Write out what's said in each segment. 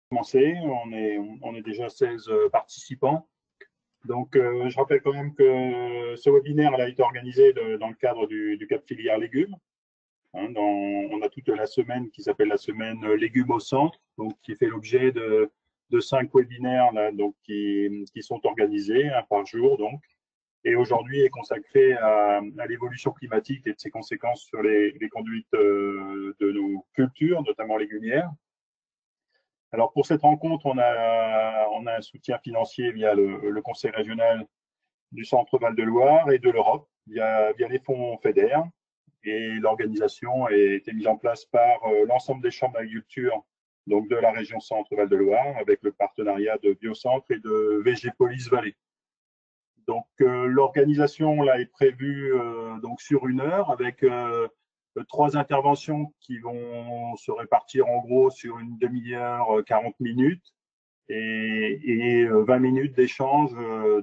commencer. On est déjà 16 participants. Donc, je rappelle quand même que ce webinaire a été organisé dans le cadre du Cap Filière Légumes. Hein, on a toute la semaine qui s'appelle la semaine Légumes au centre, donc qui fait l'objet de 5 webinaires là, donc, qui sont organisés par jour. Donc, et aujourd'hui est consacré à l'évolution climatique et de ses conséquences sur les conduites de nos cultures, notamment légumières. Alors pour cette rencontre, on a un soutien financier via le Conseil régional du Centre Val-de-Loire et de l'Europe via les fonds FEDER. Et l'organisation a été mise en place par l'ensemble des chambres d'agriculture donc de la région Centre Val-de-Loire avec le partenariat de Biocentre et de VG Police Vallée. Donc l'organisation là est prévue donc sur 1 heure avec 3 interventions qui vont se répartir en gros sur une demi-heure, 40 minutes et 20 minutes d'échange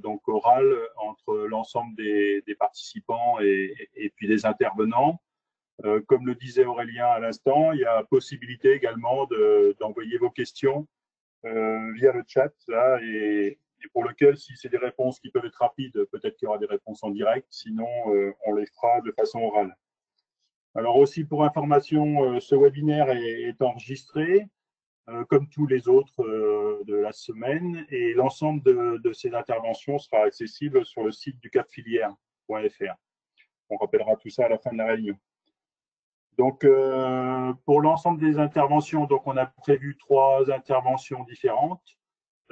donc oral entre l'ensemble des participants et puis des intervenants. Comme le disait Aurélien à l'instant, il y a possibilité également d'envoyer vos questions via le chat là, et pour lequel, si c'est des réponses qui peuvent être rapides, peut-être qu'il y aura des réponses en direct, sinon on les fera de façon orale. Alors aussi pour information, ce webinaire est enregistré, comme tous les autres de la semaine, et l'ensemble de ces interventions sera accessible sur le site du capfilière.fr. On rappellera tout ça à la fin de la réunion. Donc, pour l'ensemble des interventions, donc on a prévu 3 interventions différentes.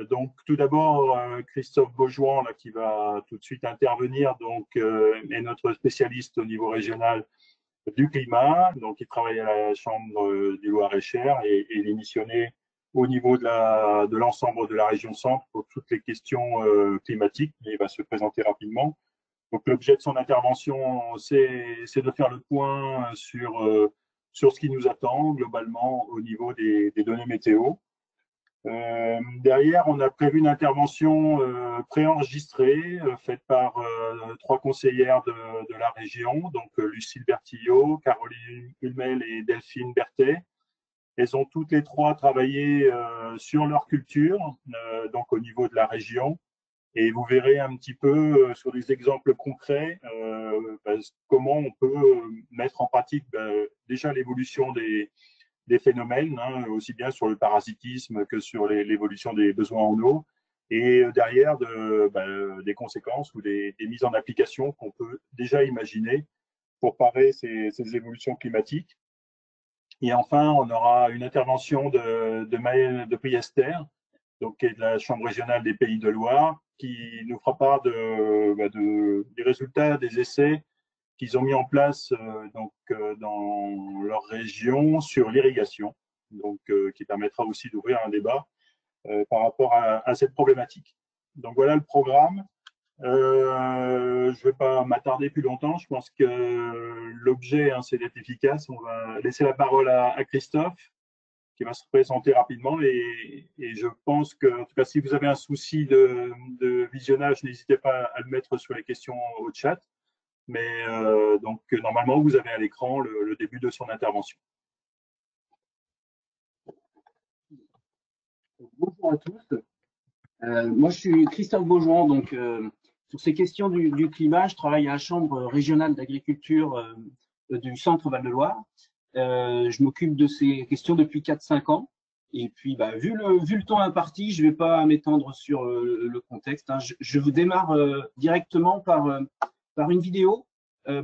Donc, tout d'abord, Christophe Beaujouan, là, qui va tout de suite intervenir, donc, est notre spécialiste au niveau régional du climat. Donc, il travaille à la Chambre du Loir-et-Cher et il est missionné au niveau de l'ensemble de la région Centre pour toutes les questions climatiques. Il va se présenter rapidement. Donc, l'objet de son intervention, c'est de faire le point sur ce qui nous attend globalement au niveau des données météo. Derrière, on a prévu une intervention préenregistrée faite par 3 conseillères de la région, donc Lucille Bertillot, Caroline Hulmel et Delphine Berthet. Elles ont toutes les 3 travaillé sur leur culture, donc au niveau de la région. Et vous verrez un petit peu sur des exemples concrets comment on peut mettre en pratique déjà l'évolution des phénomènes, hein, aussi bien sur le parasitisme que sur l'évolution des besoins en eau, et derrière des conséquences ou des mises en application qu'on peut déjà imaginer pour parer ces évolutions climatiques. Et enfin, on aura une intervention de Maëlle de Priester, donc, qui est de la Chambre régionale des Pays de Loire, qui nous fera part des résultats des essais qu'ils ont mis en place dans leur région sur l'irrigation, donc qui permettra aussi d'ouvrir un débat par rapport à cette problématique. Donc voilà le programme. Je ne vais pas m'attarder plus longtemps. Je pense que l'objet, hein, c'est d'être efficace. On va laisser la parole à Christophe, qui va se présenter rapidement. Et je pense que, en tout cas, si vous avez un souci de visionnage, n'hésitez pas à le mettre sur les questions au chat. Mais donc, normalement, vous avez à l'écran le début de son intervention. Bonjour à tous. Moi, je suis Christophe Beaujouan. Donc, sur ces questions du climat, je travaille à la Chambre régionale d'agriculture du Centre Val-de-Loire. Je m'occupe de ces questions depuis 4-5 ans. Et puis, vu le temps imparti, je ne vais pas m'étendre sur le contexte. Hein. Je vous démarre directement par une vidéo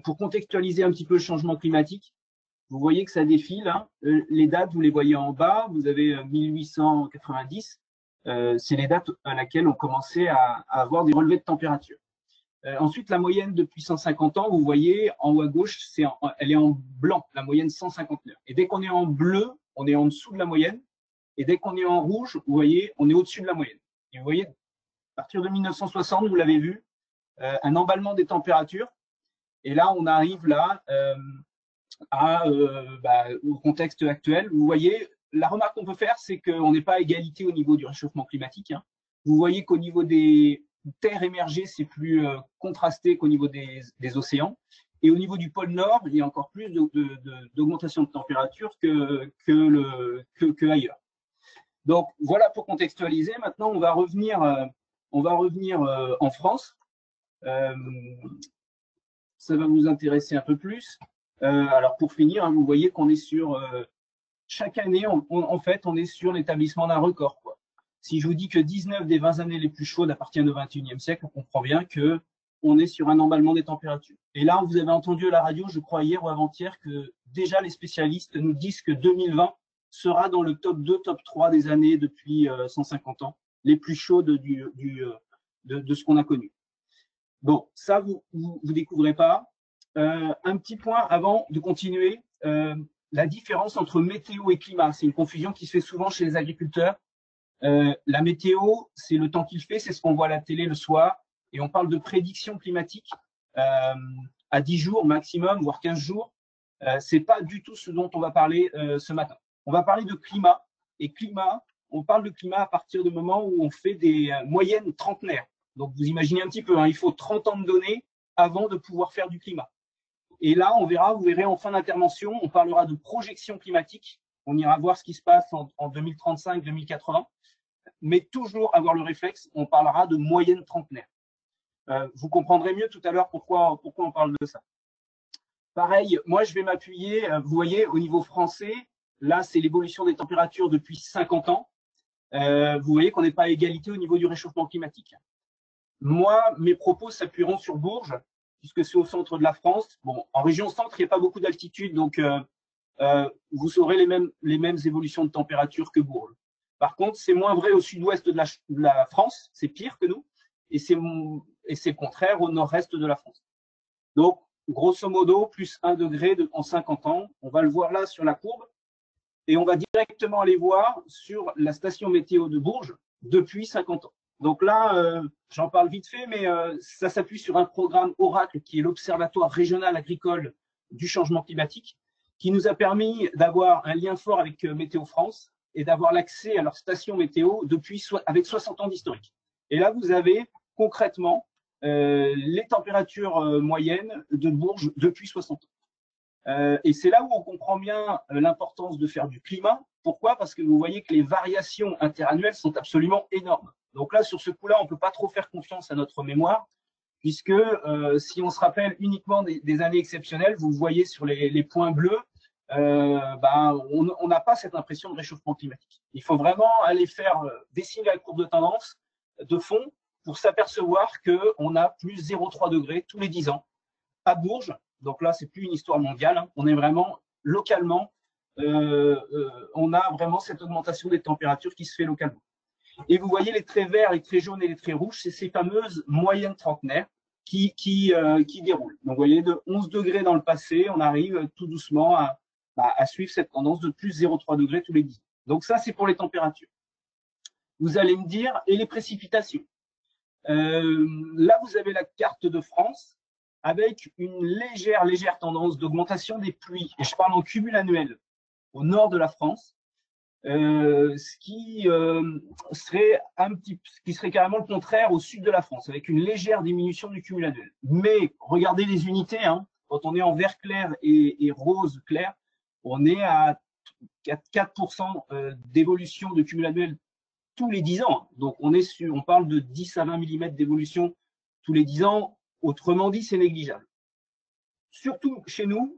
pour contextualiser un petit peu le changement climatique. Vous voyez que ça défile. Hein. Les dates, vous les voyez en bas. Vous avez 1890. C'est les dates à laquelle on commençait à avoir des relevés de température. Ensuite, la moyenne depuis 150 ans, vous voyez en haut à gauche, elle est en blanc, la moyenne 159. Et dès qu'on est en bleu, on est en dessous de la moyenne. Et dès qu'on est en rouge, vous voyez, on est au-dessus de la moyenne. Et vous voyez, à partir de 1960, vous l'avez vu, un emballement des températures. Et là, on arrive là au contexte actuel. Vous voyez, la remarque qu'on peut faire, c'est qu'on n'est pas à égalité au niveau du réchauffement climatique. Hein. Vous voyez qu'au niveau des terres émergées, c'est plus contrasté qu'au niveau des océans. Et au niveau du pôle Nord, il y a encore plus d'augmentation de température que ailleurs. Donc, voilà pour contextualiser. Maintenant, on va revenir en France. Ça va vous intéresser un peu plus. Alors, pour finir, hein, vous voyez qu'on est sur… chaque année, en fait, on est sur l'établissement d'un record, quoi. Si je vous dis que 19 des 20 années les plus chaudes appartiennent au XXIe siècle, on comprend bien que on est sur un emballement des températures. Et là, vous avez entendu à la radio, je crois hier ou avant-hier, que déjà les spécialistes nous disent que 2020 sera dans le top 2, top 3 des années depuis 150 ans, les plus chaudes de ce qu'on a connu. Bon, ça, vous découvrez pas. Un petit point avant de continuer, la différence entre météo et climat. C'est une confusion qui se fait souvent chez les agriculteurs. La météo, c'est le temps qu'il fait, c'est ce qu'on voit à la télé le soir. Et on parle de prédiction climatique à 10 jours maximum, voire 15 jours. C'est pas du tout ce dont on va parler ce matin. On va parler de climat. Et climat, on parle de climat à partir du moment où on fait des moyennes trentenaires. Donc, vous imaginez un petit peu, hein, il faut 30 ans de données avant de pouvoir faire du climat. Et là, vous verrez en fin d'intervention, on parlera de projection climatique. On ira voir ce qui se passe en 2035, 2080. Mais toujours avoir le réflexe, on parlera de moyenne trentenaire. Vous comprendrez mieux tout à l'heure pourquoi on parle de ça. Pareil, moi, je vais m'appuyer, vous voyez, au niveau français, là, c'est l'évolution des températures depuis 50 ans. Vous voyez qu'on n'est pas à égalité au niveau du réchauffement climatique. Moi, mes propos s'appuieront sur Bourges, puisque c'est au centre de la France. Bon, en région centre, il n'y a pas beaucoup d'altitude, donc vous aurez les mêmes évolutions de température que Bourges. Par contre, c'est moins vrai au sud-ouest de la France, c'est pire que nous, et c'est le contraire au nord-est de la France. Donc, grosso modo, plus 1 degré en 50 ans. On va le voir là sur la courbe, et on va directement aller voir sur la station météo de Bourges depuis 50 ans. Donc là, j'en parle vite fait, mais ça s'appuie sur un programme Oracle, qui est l'Observatoire régional agricole du changement climatique, qui nous a permis d'avoir un lien fort avec Météo France et d'avoir l'accès à leur station météo avec 60 ans d'historique. Et là, vous avez concrètement les températures moyennes de Bourges depuis 60 ans. Et c'est là où on comprend bien l'importance de faire du climat. Pourquoi? Parce que vous voyez que les variations interannuelles sont absolument énormes. Donc là, sur ce coup-là, on ne peut pas trop faire confiance à notre mémoire, puisque si on se rappelle uniquement des années exceptionnelles, vous voyez sur les points bleus, on n'a pas cette impression de réchauffement climatique. Il faut vraiment aller faire dessiner la courbe de tendance de fond pour s'apercevoir qu'on a plus 0,3 degrés tous les 10 ans à Bourges. Donc là, c'est plus une histoire mondiale, hein. On est vraiment localement, on a vraiment cette augmentation des températures qui se fait localement. Et vous voyez les traits verts, les traits jaunes et les traits rouges, c'est ces fameuses moyennes trentenaires qui déroulent. Donc vous voyez, de 11 degrés dans le passé, on arrive tout doucement à suivre cette tendance de plus 0,3 degrés tous les 10 ans. Donc ça, c'est pour les températures. Vous allez me dire, et les précipitations? Là, vous avez la carte de France avec une légère tendance d'augmentation des pluies. Et je parle en cumul annuel au nord de la France. Ce qui serait carrément le contraire au sud de la France, avec une légère diminution du cumul annuel. Mais regardez les unités, hein, quand on est en vert clair et rose clair, on est à 4% d'évolution de cumul annuel tous les 10 ans. Donc on parle de 10 à 20 mm d'évolution tous les 10 ans. Autrement dit, c'est négligeable. Surtout chez nous,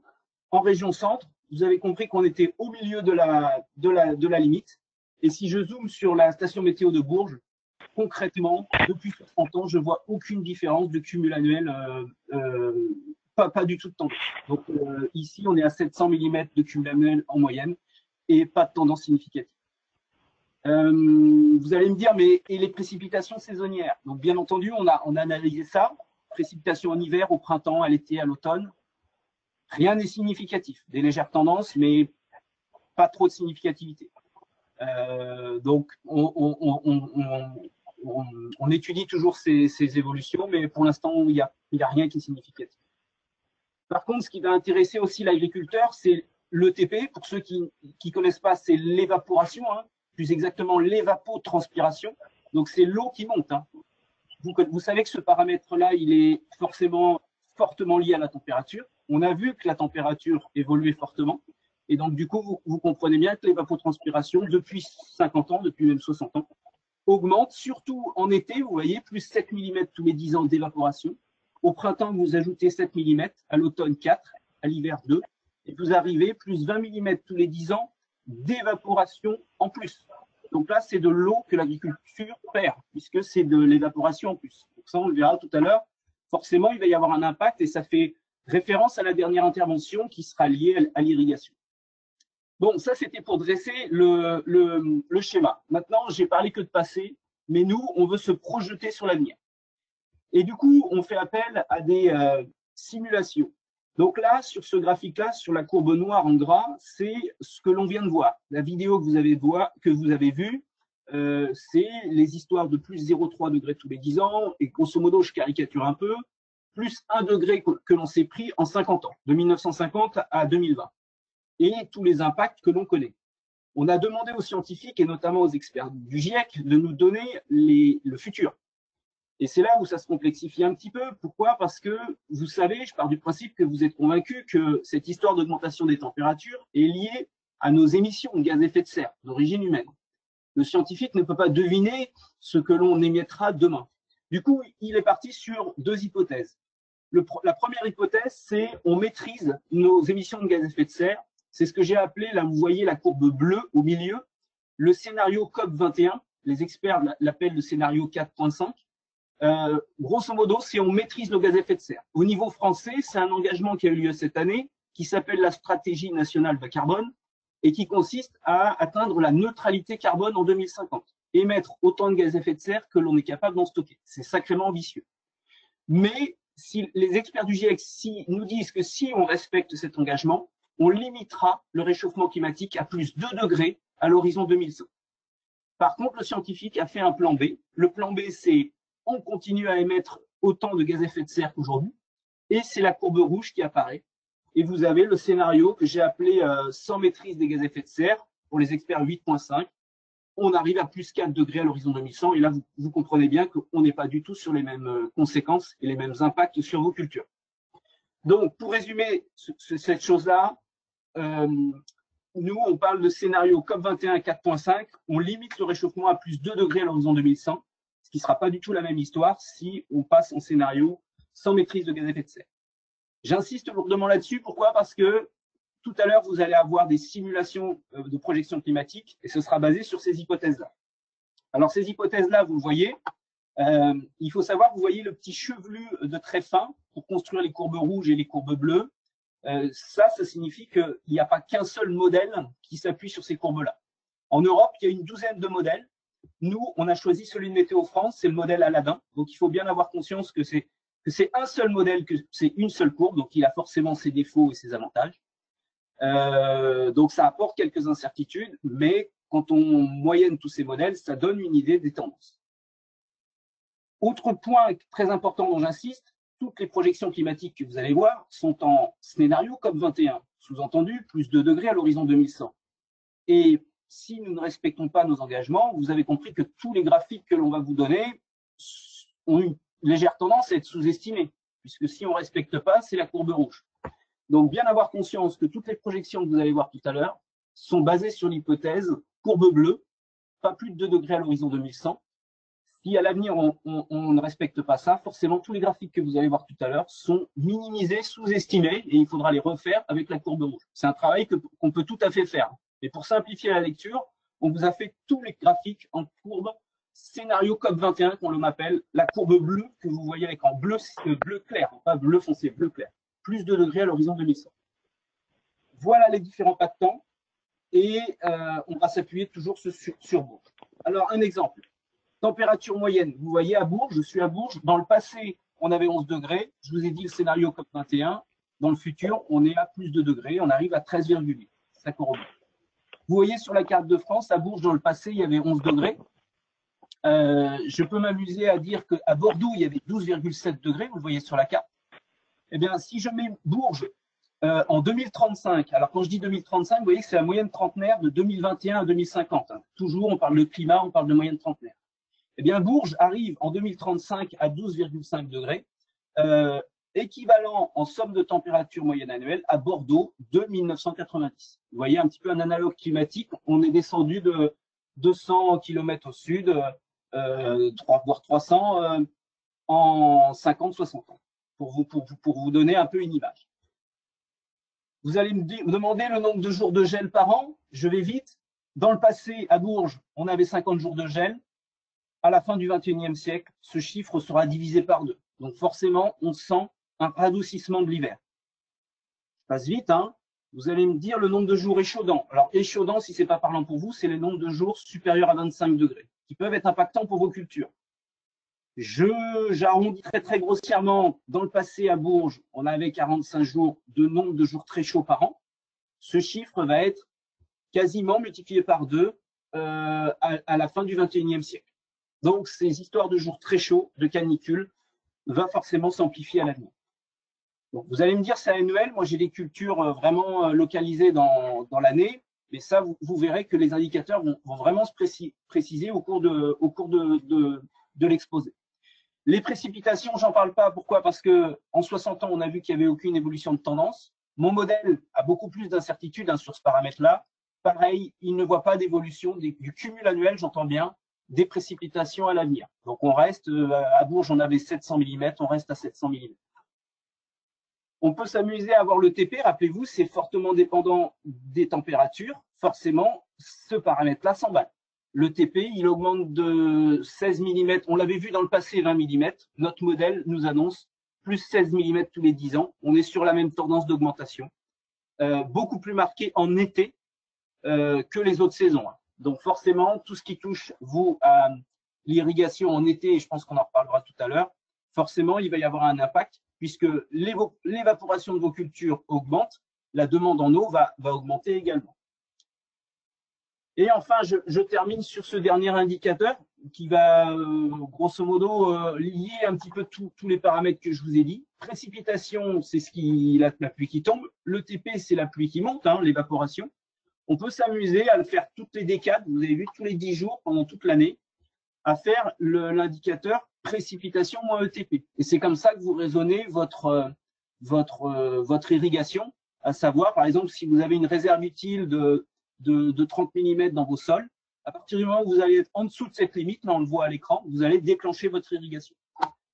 en région centre, vous avez compris qu'on était au milieu de la limite. Et si je zoome sur la station météo de Bourges, concrètement, depuis 60 ans, je ne vois aucune différence de cumul annuel, pas du tout de tendance. Donc ici, on est à 700 mm de cumul annuel en moyenne et pas de tendance significative. Vous allez me dire, mais et les précipitations saisonnières? Donc bien entendu, on a analysé ça. Précipitations en hiver, au printemps, à l'été, à l'automne. Rien n'est significatif. Des légères tendances, mais pas trop de significativité. Donc, on étudie toujours ces évolutions, mais pour l'instant, il n'y a rien qui est significatif. Par contre, ce qui va intéresser aussi l'agriculteur, c'est l'ETP. Pour ceux qui ne connaissent pas, c'est l'évaporation, hein, plus exactement l'évapotranspiration. Donc, c'est l'eau qui monte. Hein. Vous savez que ce paramètre-là, il est fortement lié à la température. On a vu que la température évoluait fortement. Et donc, du coup, vous comprenez bien que l'évapotranspiration, depuis 50 ans, depuis même 60 ans, augmente, surtout en été, vous voyez, plus 7 mm tous les 10 ans d'évaporation. Au printemps, vous ajoutez 7 mm, à l'automne 4, à l'hiver 2, et vous arrivez plus 20 mm tous les 10 ans d'évaporation en plus. Donc là, c'est de l'eau que l'agriculture perd, puisque c'est de l'évaporation en plus. Donc ça, on le verra tout à l'heure. Forcément, il va y avoir un impact, et ça fait référence à la dernière intervention qui sera liée à l'irrigation. Bon, ça, c'était pour dresser le schéma. Maintenant, j'ai parlé que de passé, mais nous, on veut se projeter sur l'avenir. Et du coup, on fait appel à des simulations. Donc là, sur ce graphique-là, sur la courbe noire en gras, c'est ce que l'on vient de voir. La vidéo que vous avez vue, c'est les histoires de plus 0,3 degrés tous les 10 ans, et grosso modo, je caricature un peu, plus 1 degré que l'on s'est pris en 50 ans, de 1950 à 2020, et tous les impacts que l'on connaît. On a demandé aux scientifiques, et notamment aux experts du GIEC, de nous donner le futur. Et c'est là où ça se complexifie un petit peu. Pourquoi? Parce que, vous savez, je pars du principe que vous êtes convaincus que cette histoire d'augmentation des températures est liée à nos émissions de gaz à effet de serre d'origine humaine. Le scientifique ne peut pas deviner ce que l'on émettra demain. Du coup, il est parti sur deux hypothèses. La première hypothèse, c'est on maîtrise nos émissions de gaz à effet de serre. C'est ce que j'ai appelé, là vous voyez la courbe bleue au milieu, le scénario COP21. Les experts l'appellent le scénario 4.5. Grosso modo, c'est on maîtrise nos gaz à effet de serre. Au niveau français, c'est un engagement qui a eu lieu cette année, qui s'appelle la stratégie nationale bas carbone, et qui consiste à atteindre la neutralité carbone en 2050, émettre autant de gaz à effet de serre que l'on est capable d'en stocker. C'est sacrément ambitieux. Mais si les experts du GIEC nous disent que si on respecte cet engagement, on limitera le réchauffement climatique à plus 2 degrés à l'horizon 2100. Par contre, le scientifique a fait un plan B. Le plan B, c'est on continue à émettre autant de gaz à effet de serre qu'aujourd'hui, et c'est la courbe rouge qui apparaît. Et vous avez le scénario que j'ai appelé sans maîtrise des gaz à effet de serre, pour les experts 8.5. On arrive à plus 4 degrés à l'horizon 2100, et là, vous comprenez bien qu'on n'est pas du tout sur les mêmes conséquences et les mêmes impacts sur vos cultures. Donc, pour résumer cette chose-là, nous, on parle de scénario COP21 4.5, on limite le réchauffement à plus 2 degrés à l'horizon 2100, ce qui ne sera pas du tout la même histoire si on passe en scénario sans maîtrise de gaz à effet de serre. J'insiste lourdement là-dessus, pourquoi? Parce que tout à l'heure, vous allez avoir des simulations de projection climatique, et ce sera basé sur ces hypothèses-là. Alors, ces hypothèses-là, vous le voyez, il faut savoir, vous voyez le petit chevelu de très fin pour construire les courbes rouges et les courbes bleues. Ça signifie qu'il n'y a pas qu'un seul modèle qui s'appuie sur ces courbes-là. En Europe, il y a une douzaine de modèles. Nous, on a choisi celui de Météo France, c'est le modèle Aladdin. Donc, il faut bien avoir conscience que c'est un seul modèle, que c'est une seule courbe, donc il a forcément ses défauts et ses avantages. Donc, ça apporte quelques incertitudes, mais quand on moyenne tous ces modèles, ça donne une idée des tendances. Autre point très important dont j'insiste, toutes les projections climatiques que vous allez voir sont en scénario COP21, sous-entendu plus 2 degrés à l'horizon 2100. Et si nous ne respectons pas nos engagements, vous avez compris que tous les graphiques que l'on va vous donner ont une légère tendance à être sous-estimés, puisque si on ne respecte pas, c'est la courbe rouge. Donc, bien avoir conscience que toutes les projections que vous allez voir tout à l'heure sont basées sur l'hypothèse courbe bleue, pas plus de 2 degrés à l'horizon 2100. Si à l'avenir, on ne respecte pas ça, forcément, tous les graphiques que vous allez voir tout à l'heure sont minimisés, sous-estimés, et il faudra les refaire avec la courbe rouge. C'est un travail qu'on peut tout à fait faire. Mais pour simplifier la lecture, on vous a fait tous les graphiques en courbe scénario COP21, qu'on l'appelle la courbe bleue, que vous voyez avec en bleu clair, pas bleu foncé, bleu clair. Plus 2 degrés à l'horizon 2100. Voilà les différents pas de temps, et on va s'appuyer toujours sur Bourges. Alors, un exemple. Température moyenne, vous voyez à Bourges, je suis à Bourges. Dans le passé, on avait 11 degrés. Je vous ai dit le scénario COP21. Dans le futur, on est à plus de degrés. On arrive à 13,8. Ça corrobore. Vous voyez sur la carte de France, à Bourges, dans le passé, il y avait 11 degrés. Je peux m'amuser à dire qu'à Bordeaux, il y avait 12,7 degrés. Vous le voyez sur la carte. Eh bien, si je mets Bourges en 2035, alors quand je dis 2035, vous voyez que c'est la moyenne trentenaire de 2021 à 2050. Toujours, on parle de climat, on parle de moyenne trentenaire. Eh bien, Bourges arrive en 2035 à 12,5 degrés. équivalent en somme de température moyenne annuelle à Bordeaux de 1990. Vous voyez un petit peu un analogue climatique. On est descendu de 200 km au sud, voire 300 en 50-60 ans, pour vous donner un peu une image. Vous allez me demander le nombre de jours de gel par an. Je vais vite. Dans le passé, à Bourges, on avait 50 jours de gel. À la fin du XXIe siècle, ce chiffre sera divisé par 2. Donc forcément, on sent un radoucissement de l'hiver. Je passe vite, hein. Vous allez me dire le nombre de jours échaudants. Alors, échaudant, si ce n'est pas parlant pour vous, c'est le nombre de jours supérieurs à 25 degrés, qui peuvent être impactants pour vos cultures. J'arrondis très, très grossièrement. Dans le passé, à Bourges, on avait 45 jours de nombre de jours très chauds par an. Ce chiffre va être quasiment multiplié par 2 à la fin du XXIe siècle. Donc, ces histoires de jours très chauds, de canicule, va forcément s'amplifier à l'avenir. Donc, vous allez me dire, c'est annuel. Moi, j'ai des cultures vraiment localisées dans l'année, mais ça, vous verrez que les indicateurs vont vraiment se préciser au cours de l'exposé. Les précipitations, j'en parle pas. Pourquoi? Parce que en 60 ans, on a vu qu'il n'y avait aucune évolution de tendance. Mon modèle a beaucoup plus d'incertitudes sur ce paramètre-là. Pareil, il ne voit pas d'évolution du cumul annuel, j'entends bien, des précipitations à l'avenir. Donc, on reste, à Bourges, on avait 700 mm, on reste à 700 mm. On peut s'amuser à voir le TP, rappelez-vous, c'est fortement dépendant des températures. Forcément, ce paramètre-là s'emballe. Le TP, il augmente de 16 mm. On l'avait vu dans le passé, 20 mm. Notre modèle nous annonce plus 16 mm tous les 10 ans. On est sur la même tendance d'augmentation. Beaucoup plus marquée en été que les autres saisons. Donc forcément, tout ce qui touche, vous, à l'irrigation en été, et je pense qu'on en reparlera tout à l'heure, forcément, il va y avoir un impact puisque l'évaporation de vos cultures augmente, la demande en eau va augmenter également. Et enfin, je termine sur ce dernier indicateur qui va, grosso modo, lier un petit peu tous les paramètres que je vous ai dit. Précipitation, c'est la pluie qui tombe. Le TP, c'est la pluie qui monte, l'évaporation. On peut s'amuser à le faire toutes les décades, vous avez vu, tous les 10 jours pendant toute l'année, à faire l'indicateur précipitation moins ETP. Et c'est comme ça que vous raisonnez votre irrigation, à savoir, par exemple, si vous avez une réserve utile de 30 mm dans vos sols, à partir du moment où vous allez être en dessous de cette limite, là on le voit à l'écran, vous allez déclencher votre irrigation.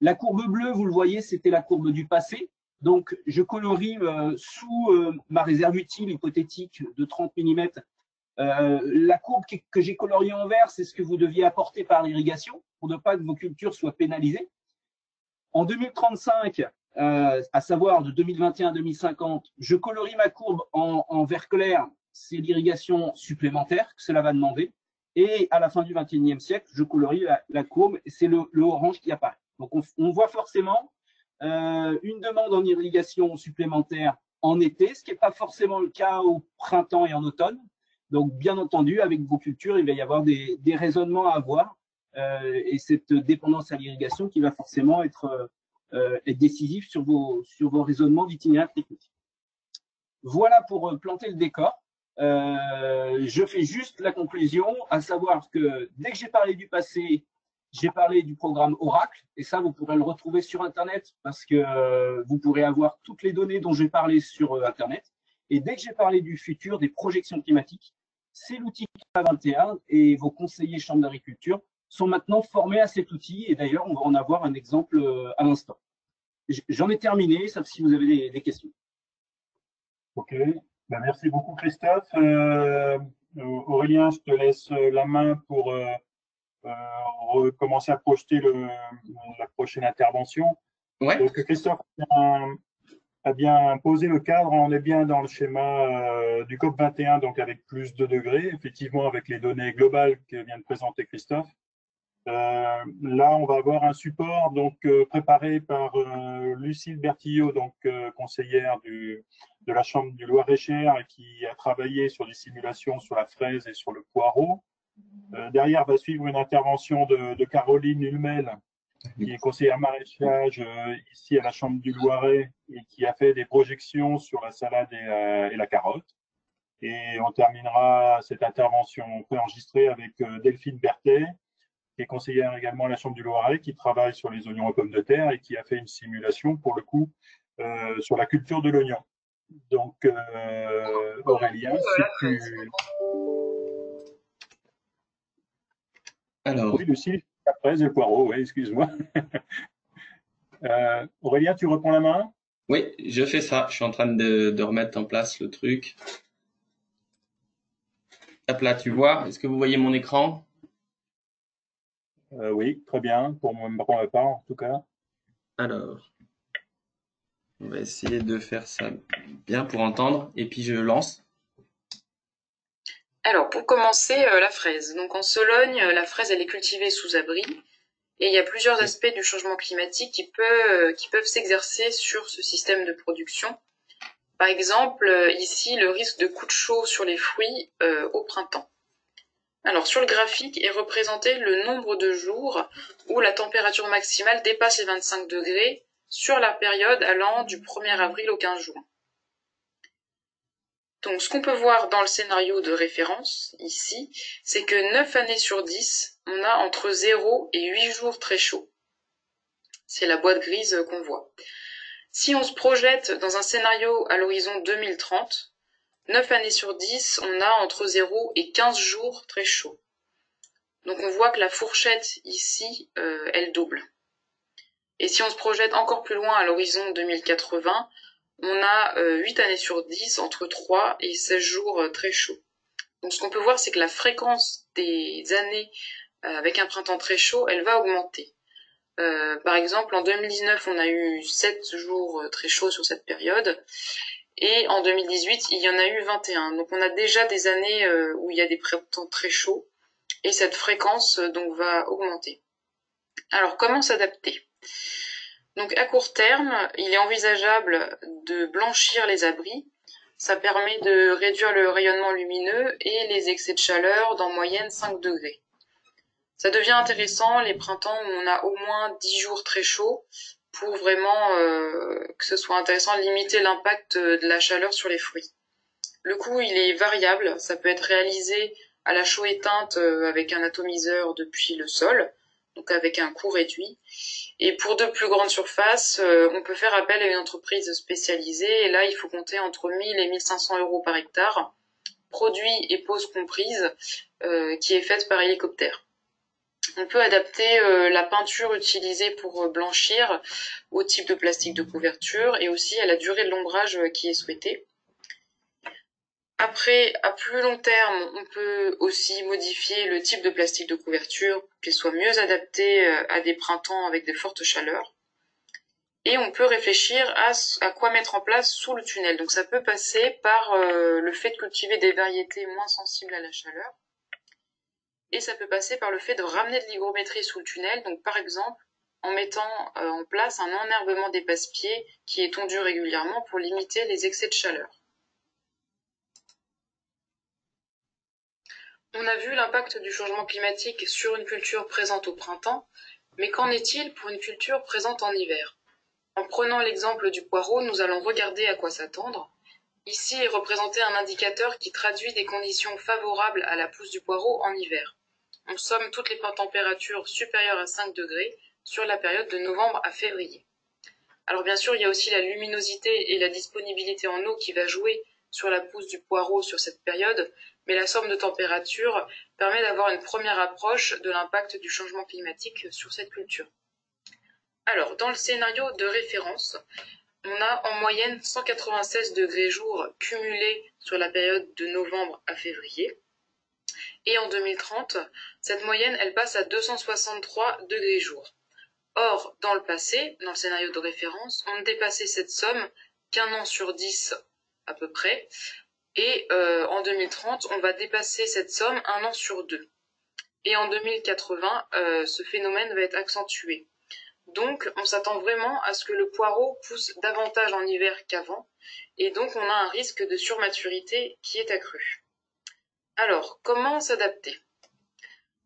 La courbe bleue, vous le voyez, c'était la courbe du passé. Donc, je colorie sous ma réserve utile hypothétique de 30 mm. La courbe que j'ai coloriée en vert, c'est ce que vous deviez apporter par irrigation pour ne pas que vos cultures soient pénalisées. En 2035, à savoir de 2021 à 2050, je colorie ma courbe en vert clair, c'est l'irrigation supplémentaire que cela va demander. Et à la fin du XXIe siècle, je colorie la courbe, et c'est le orange qui apparaît. Donc, on voit forcément une demande en irrigation supplémentaire en été, ce qui n'est pas forcément le cas au printemps et en automne. Donc, bien entendu, avec vos cultures, il va y avoir des raisonnements à avoir et cette dépendance à l'irrigation qui va forcément être décisive sur vos raisonnements d'itinéraire technique. Voilà pour planter le décor. Je fais juste la conclusion, à savoir que dès que j'ai parlé du passé, j'ai parlé du programme Oracle, et ça, vous pourrez le retrouver sur Internet parce que vous pourrez avoir toutes les données dont j'ai parlé sur Internet. Et dès que j'ai parlé du futur, des projections climatiques, c'est l'outil CLIMA 21 et vos conseillers chambre d'agriculture sont maintenant formés à cet outil. Et d'ailleurs, on va en avoir un exemple à l'instant. J'en ai terminé, sauf si vous avez des questions. Ok, ben, merci beaucoup Christophe. Aurélien, je te laisse la main pour recommencer à projeter la prochaine intervention. Ouais. Donc Christophe a bien posé le cadre, on est bien dans le schéma du COP 21, donc avec plus de degrés, effectivement avec les données globales que vient de présenter Christophe. Là, on va avoir un support donc préparé par Lucille Bertillot, donc conseillère de la Chambre du Loir-et-Cher, qui a travaillé sur des simulations sur la fraise et sur le poireau. Derrière va suivre une intervention de Caroline Hulmel, qui est conseillère maraîchage ici à la Chambre du Loiret et qui a fait des projections sur la salade et la carotte. Et on terminera cette intervention préenregistrée avec Delphine Berthet, qui est conseillère également à la Chambre du Loiret, qui travaille sur les oignons aux pommes de terre et qui a fait une simulation, pour le coup, sur la culture de l'oignon. Donc, Aurélien, si tu... Alors, Oui, Lucie, après, c'est le poireau, oui, excuse-moi. Aurélien, tu reprends la main? oui, je fais ça. Je suis en train de remettre en place le truc. Hop là, tu vois? Est-ce que vous voyez mon écran? Oui, très bien, pour ma part en tout cas. Alors, on va essayer de faire ça bien pour entendre. Et puis je lance. Alors, pour commencer, la fraise. Donc en Sologne, la fraise, elle est cultivée sous abri. Et il y a plusieurs aspects du changement climatique qui peuvent s'exercer sur ce système de production. Par exemple, ici, le risque de coups de chaud sur les fruits au printemps. Alors, sur le graphique est représenté le nombre de jours où la température maximale dépasse les 25 degrés sur la période allant du 1er avril au 15 juin. Donc, ce qu'on peut voir dans le scénario de référence, ici, c'est que 9 années sur 10, on a entre 0 et 8 jours très chauds. C'est la boîte grise qu'on voit. Si on se projette dans un scénario à l'horizon 2030, 9 années sur 10, on a entre 0 et 15 jours très chauds. Donc on voit que la fourchette ici, elle double. Et si on se projette encore plus loin à l'horizon 2080, on a 8 années sur 10, entre 3 et 16 jours très chauds. Donc ce qu'on peut voir, c'est que la fréquence des années avec un printemps très chaud, elle va augmenter. Par exemple, en 2019, on a eu 7 jours très chauds sur cette période. Et en 2018, il y en a eu 21. Donc on a déjà des années où il y a des printemps très chauds. Et cette fréquence donc va augmenter. Alors comment s'adapter? Donc à court terme, il est envisageable de blanchir les abris. Ça permet de réduire le rayonnement lumineux et les excès de chaleur d'en moyenne 5 degrés. Ça devient intéressant les printemps où on a au moins 10 jours très chauds pour vraiment que ce soit intéressant de limiter l'impact de la chaleur sur les fruits. Le coût, il est variable. Ça peut être réalisé à la chaux éteinte avec un atomiseur depuis le sol, donc avec un coût réduit. Et pour de plus grandes surfaces, on peut faire appel à une entreprise spécialisée. Et là, il faut compter entre 1000 et 1500 euros par hectare, produits et poses comprises, qui est faite par hélicoptère. On peut adapter la peinture utilisée pour blanchir au type de plastique de couverture et aussi à la durée de l'ombrage qui est souhaitée. Après, à plus long terme, on peut aussi modifier le type de plastique de couverture pour qu'il soit mieux adapté à des printemps avec de fortes chaleurs. Et on peut réfléchir à quoi mettre en place sous le tunnel. Donc ça peut passer par le fait de cultiver des variétés moins sensibles à la chaleur. Et ça peut passer par le fait de ramener de l'hygrométrie sous le tunnel. Donc par exemple, en mettant en place un enherbement des passe-pieds qui est tondu régulièrement pour limiter les excès de chaleur. On a vu l'impact du changement climatique sur une culture présente au printemps, mais qu'en est-il pour une culture présente en hiver? En prenant l'exemple du poireau, nous allons regarder à quoi s'attendre. Ici est représenté un indicateur qui traduit des conditions favorables à la pousse du poireau en hiver. On somme toutes les températures supérieures à 5 degrés sur la période de novembre à février. Alors bien sûr, il y a aussi la luminosité et la disponibilité en eau qui va jouer sur la pousse du poireau sur cette période, mais la somme de température permet d'avoir une première approche de l'impact du changement climatique sur cette culture. Alors, dans le scénario de référence, on a en moyenne 196 degrés jour cumulés sur la période de novembre à février. Et en 2030, cette moyenne, elle passe à 263 degrés jour. Or, dans le passé, dans le scénario de référence, on ne dépassait cette somme qu'un an sur 10 à peu près. Et en 2030, on va dépasser cette somme un an sur 2. Et en 2080, ce phénomène va être accentué. Donc, on s'attend vraiment à ce que le poireau pousse davantage en hiver qu'avant. Et donc, on a un risque de surmaturité qui est accru. Alors, comment s'adapter?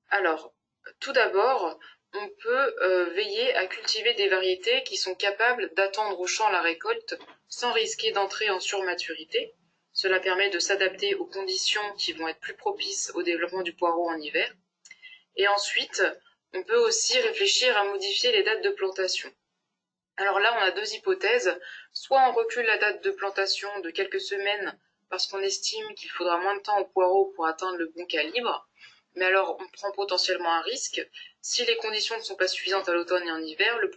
Alors, tout d'abord, on peut veiller à cultiver des variétés qui sont capables d'attendre au champ la récolte sans risquer d'entrer en surmaturité. Cela permet de s'adapter aux conditions qui vont être plus propices au développement du poireau en hiver. Et ensuite, On peut aussi réfléchir à modifier les dates de plantation. Alors là, on a deux hypothèses. Soit on recule la date de plantation de quelques semaines parce qu'on estime qu'il faudra moins de temps au poireau pour atteindre le bon calibre. Mais alors, on prend potentiellement un risque. Si les conditions ne sont pas suffisantes à l'automne et en hiver, le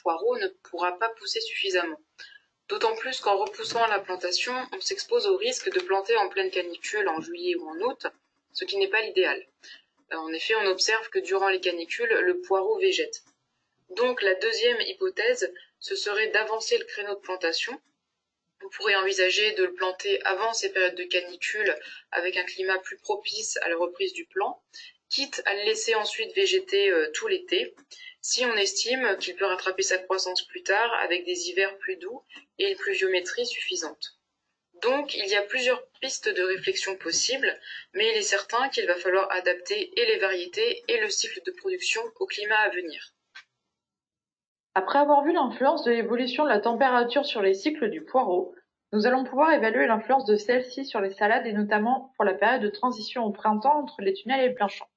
poireau ne pourra pas pousser suffisamment. D'autant plus qu'en repoussant la plantation, on s'expose au risque de planter en pleine canicule en juillet ou en août, ce qui n'est pas l'idéal. En effet, on observe que durant les canicules, le poireau végète. Donc la deuxième hypothèse, ce serait d'avancer le créneau de plantation. On pourrait envisager de le planter avant ces périodes de canicule avec un climat plus propice à la reprise du plant, quitte à le laisser ensuite végéter tout l'été, si on estime qu'il peut rattraper sa croissance plus tard avec des hivers plus doux et une pluviométrie suffisante. Donc il y a plusieurs pistes de réflexion possibles, mais il est certain qu'il va falloir adapter et les variétés et le cycle de production au climat à venir. Après avoir vu l'influence de l'évolution de la température sur les cycles du poireau, nous allons pouvoir évaluer l'influence de celle-ci sur les salades et notamment pour la période de transition au printemps entre les tunnels et les pleins champs.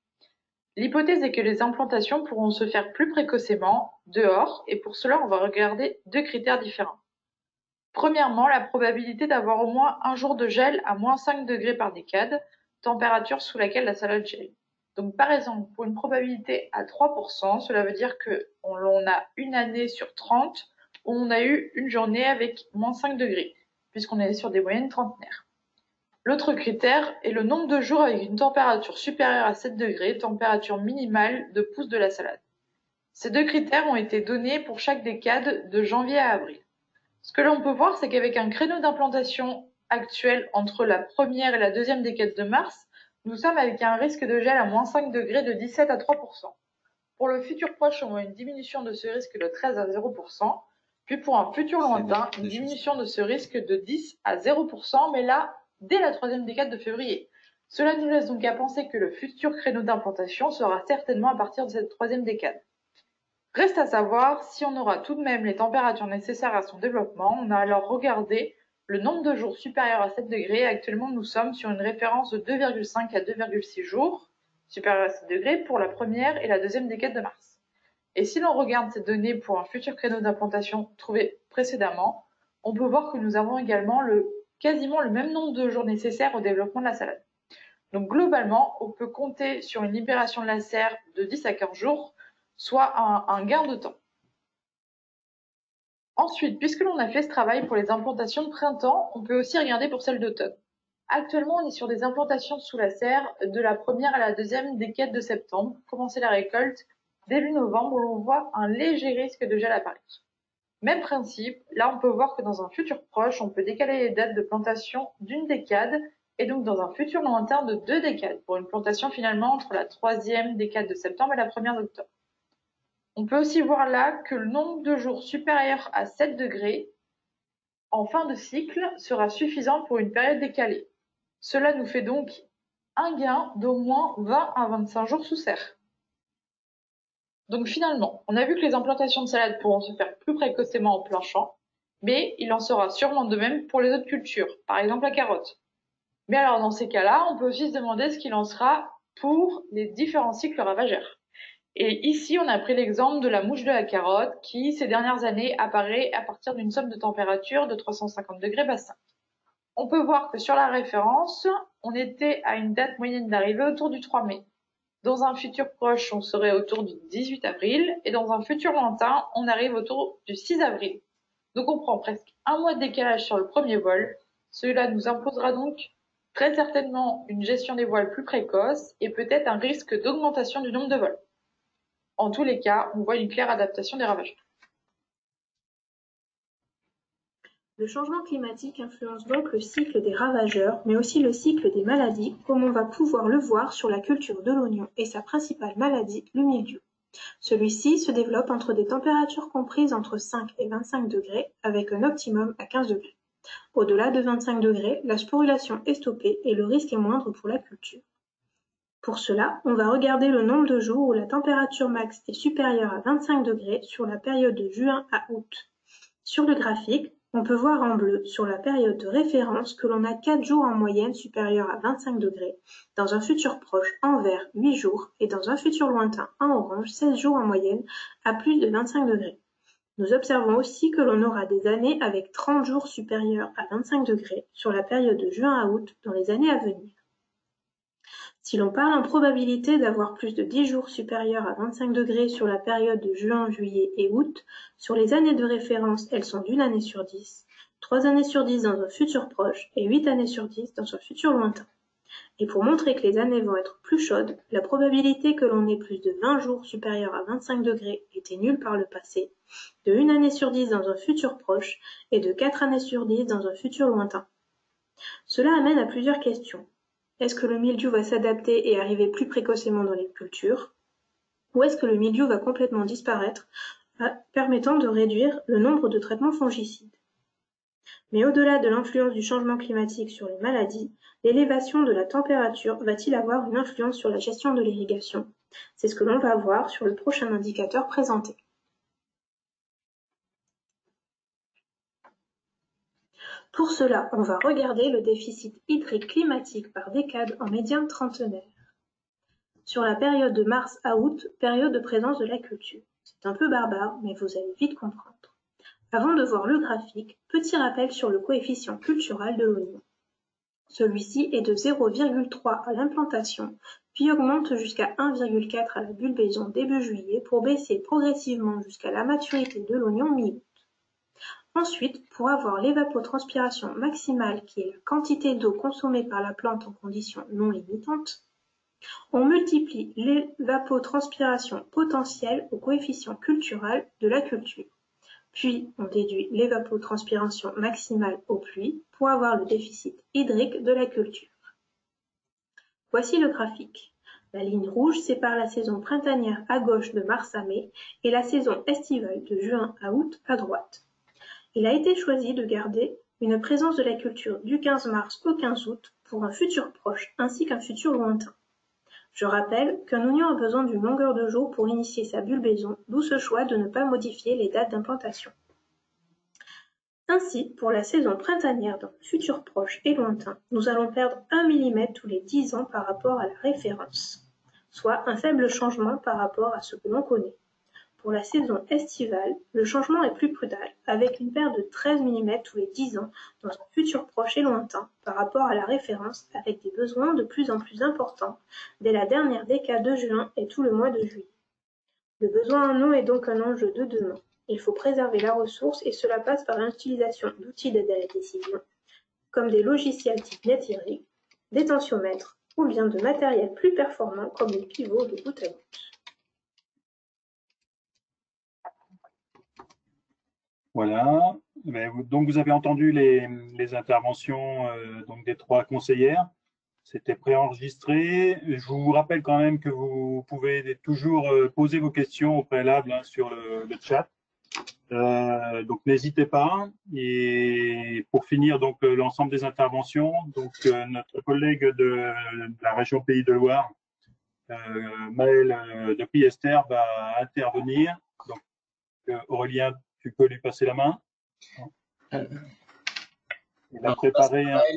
L'hypothèse est que les implantations pourront se faire plus précocement, dehors, et pour cela on va regarder deux critères différents. Premièrement, la probabilité d'avoir au moins un jour de gel à moins 5 degrés par décade, température sous laquelle la salade gèle. Donc par exemple, pour une probabilité à 3%, cela veut dire qu'on a une année sur 30 où on a eu une journée avec moins 5 degrés, puisqu'on est sur des moyennes trentenaires. L'autre critère est le nombre de jours avec une température supérieure à 7 degrés, température minimale de pousse de la salade. Ces deux critères ont été donnés pour chaque décade de janvier à avril. Ce que l'on peut voir, c'est qu'avec un créneau d'implantation actuel entre la première et la deuxième décade de mars, nous sommes avec un risque de gel à moins 5 degrés de 17 à 3%. Pour le futur proche, on voit une diminution de ce risque de 13 à 0%, puis pour un futur lointain, une diminution de ce risque de 10 à 0%, mais là, dès la troisième décade de février. Cela nous laisse donc à penser que le futur créneau d'implantation sera certainement à partir de cette troisième décade. Reste à savoir si on aura tout de même les températures nécessaires à son développement. On a alors regardé le nombre de jours supérieur à 7 degrés. Actuellement, nous sommes sur une référence de 2,5 à 2,6 jours supérieur à 7 degrés pour la première et la deuxième décade de mars. Et si l'on regarde ces données pour un futur créneau d'implantation trouvé précédemment, on peut voir que nous avons également quasiment le même nombre de jours nécessaires au développement de la salade. Donc globalement, on peut compter sur une libération de la serre de 10 à 15 jours, soit un gain de temps. Ensuite, puisque l'on a fait ce travail pour les implantations de printemps, on peut aussi regarder pour celles d'automne. Actuellement, on est sur des implantations sous la serre de la première à la deuxième décade de septembre, commencer la récolte début novembre, où on voit un léger risque de gel apparaître. Même principe, là on peut voir que dans un futur proche, on peut décaler les dates de plantation d'une décade et donc dans un futur lointain de 2 décades, pour une plantation finalement entre la troisième décade de septembre et la première d'octobre. On peut aussi voir là que le nombre de jours supérieur à 7 degrés en fin de cycle sera suffisant pour une période décalée. Cela nous fait donc un gain d'au moins 20 à 25 jours sous serre. Donc finalement, on a vu que les implantations de salade pourront se faire plus précocement en plein champ, mais il en sera sûrement de même pour les autres cultures, par exemple la carotte. Mais alors dans ces cas-là, on peut aussi se demander ce qu'il en sera pour les différents cycles ravageurs. Et ici, on a pris l'exemple de la mouche de la carotte qui, ces dernières années, apparaît à partir d'une somme de température de 350 degrés bassin. On peut voir que sur la référence, on était à une date moyenne d'arrivée autour du 3 mai. Dans un futur proche, on serait autour du 18 avril et dans un futur lointain, on arrive autour du 6 avril. Donc on prend presque un mois de décalage sur le premier vol. Cela nous imposera donc très certainement une gestion des voiles plus précoce et peut-être un risque d'augmentation du nombre de vols. En tous les cas, on voit une claire adaptation des ravageurs. Le changement climatique influence donc le cycle des ravageurs, mais aussi le cycle des maladies, comme on va pouvoir le voir sur la culture de l'oignon et sa principale maladie, le mildiou. Celui-ci se développe entre des températures comprises entre 5 et 25 degrés, avec un optimum à 15 degrés. Au-delà de 25 degrés, la sporulation est stoppée et le risque est moindre pour la culture. Pour cela, on va regarder le nombre de jours où la température max est supérieure à 25 degrés sur la période de juin à août. Sur le graphique, On peut voir en bleu, sur la période de référence, que l'on a 4 jours en moyenne supérieurs à 25 degrés, dans un futur proche en vert 8 jours et dans un futur lointain en orange 16 jours en moyenne à plus de 25 degrés. Nous observons aussi que l'on aura des années avec 30 jours supérieurs à 25 degrés sur la période de juin à août dans les années à venir. Si l'on parle en probabilité d'avoir plus de 10 jours supérieurs à 25 degrés sur la période de juin, juillet et août, sur les années de référence, elles sont d'une année sur 10, 3 années sur 10 dans un futur proche et 8 années sur 10 dans un futur lointain. Et pour montrer que les années vont être plus chaudes, la probabilité que l'on ait plus de 20 jours supérieurs à 25 degrés était nulle par le passé, de 1 année sur 10 dans un futur proche et de 4 années sur 10 dans un futur lointain. Cela amène à plusieurs questions. Est-ce que le mildiou va s'adapter et arriver plus précocement dans les cultures? Ou est-ce que le mildiou va complètement disparaître, permettant de réduire le nombre de traitements fongicides? Mais au-delà de l'influence du changement climatique sur les maladies, l'élévation de la température va-t-il avoir une influence sur la gestion de l'irrigation? C'est ce que l'on va voir sur le prochain indicateur présenté. Pour cela, on va regarder le déficit hydrique climatique par décade en médiane trentenaire. Sur la période de mars à août, période de présence de la culture. C'est un peu barbare, mais vous allez vite comprendre. Avant de voir le graphique, petit rappel sur le coefficient cultural de l'oignon. Celui-ci est de 0,3 à l'implantation, puis augmente jusqu'à 1,4 à la bulbaison début juillet pour baisser progressivement jusqu'à la maturité de l'oignon mi-août. Ensuite, pour avoir l'évapotranspiration maximale qui est la quantité d'eau consommée par la plante en conditions non limitantes, on multiplie l'évapotranspiration potentielle au coefficient cultural de la culture. Puis on déduit l'évapotranspiration maximale aux pluies pour avoir le déficit hydrique de la culture. Voici le graphique. La ligne rouge sépare la saison printanière à gauche de mars à mai et la saison estivale de juin à août à droite. Il a été choisi de garder une présence de la culture du 15 mars au 15 août pour un futur proche ainsi qu'un futur lointain. Je rappelle qu'un oignon a besoin d'une longueur de jour pour initier sa bulbaison, d'où ce choix de ne pas modifier les dates d'implantation. Ainsi, pour la saison printanière dans le futur proche et lointain, nous allons perdre 1 mm tous les 10 ans par rapport à la référence, soit un faible changement par rapport à ce que l'on connaît. Pour la saison estivale, le changement est plus prudent, avec une perte de 13 mm tous les 10 ans dans un futur proche et lointain par rapport à la référence, avec des besoins de plus en plus importants dès la dernière décade de juin et tout le mois de juillet. Le besoin en eau est donc un enjeu de demain. Il faut préserver la ressource et cela passe par l'utilisation d'outils d'aide à la décision, comme des logiciels type NetIrrig, des tensiomètres ou bien de matériel plus performant comme les pivots de goutte à goutte. Voilà. Donc vous avez entendu les interventions donc des 3 conseillères. C'était préenregistré. Je vous rappelle quand même que vous pouvez toujours poser vos questions au préalable sur le chat. Donc n'hésitez pas. Et pour finir donc l'ensemble des interventions, donc notre collègue de la région Pays de Loire, Maël de Priester, va intervenir. Donc Aurélien, tu peux lui passer la main. Il a préparé un...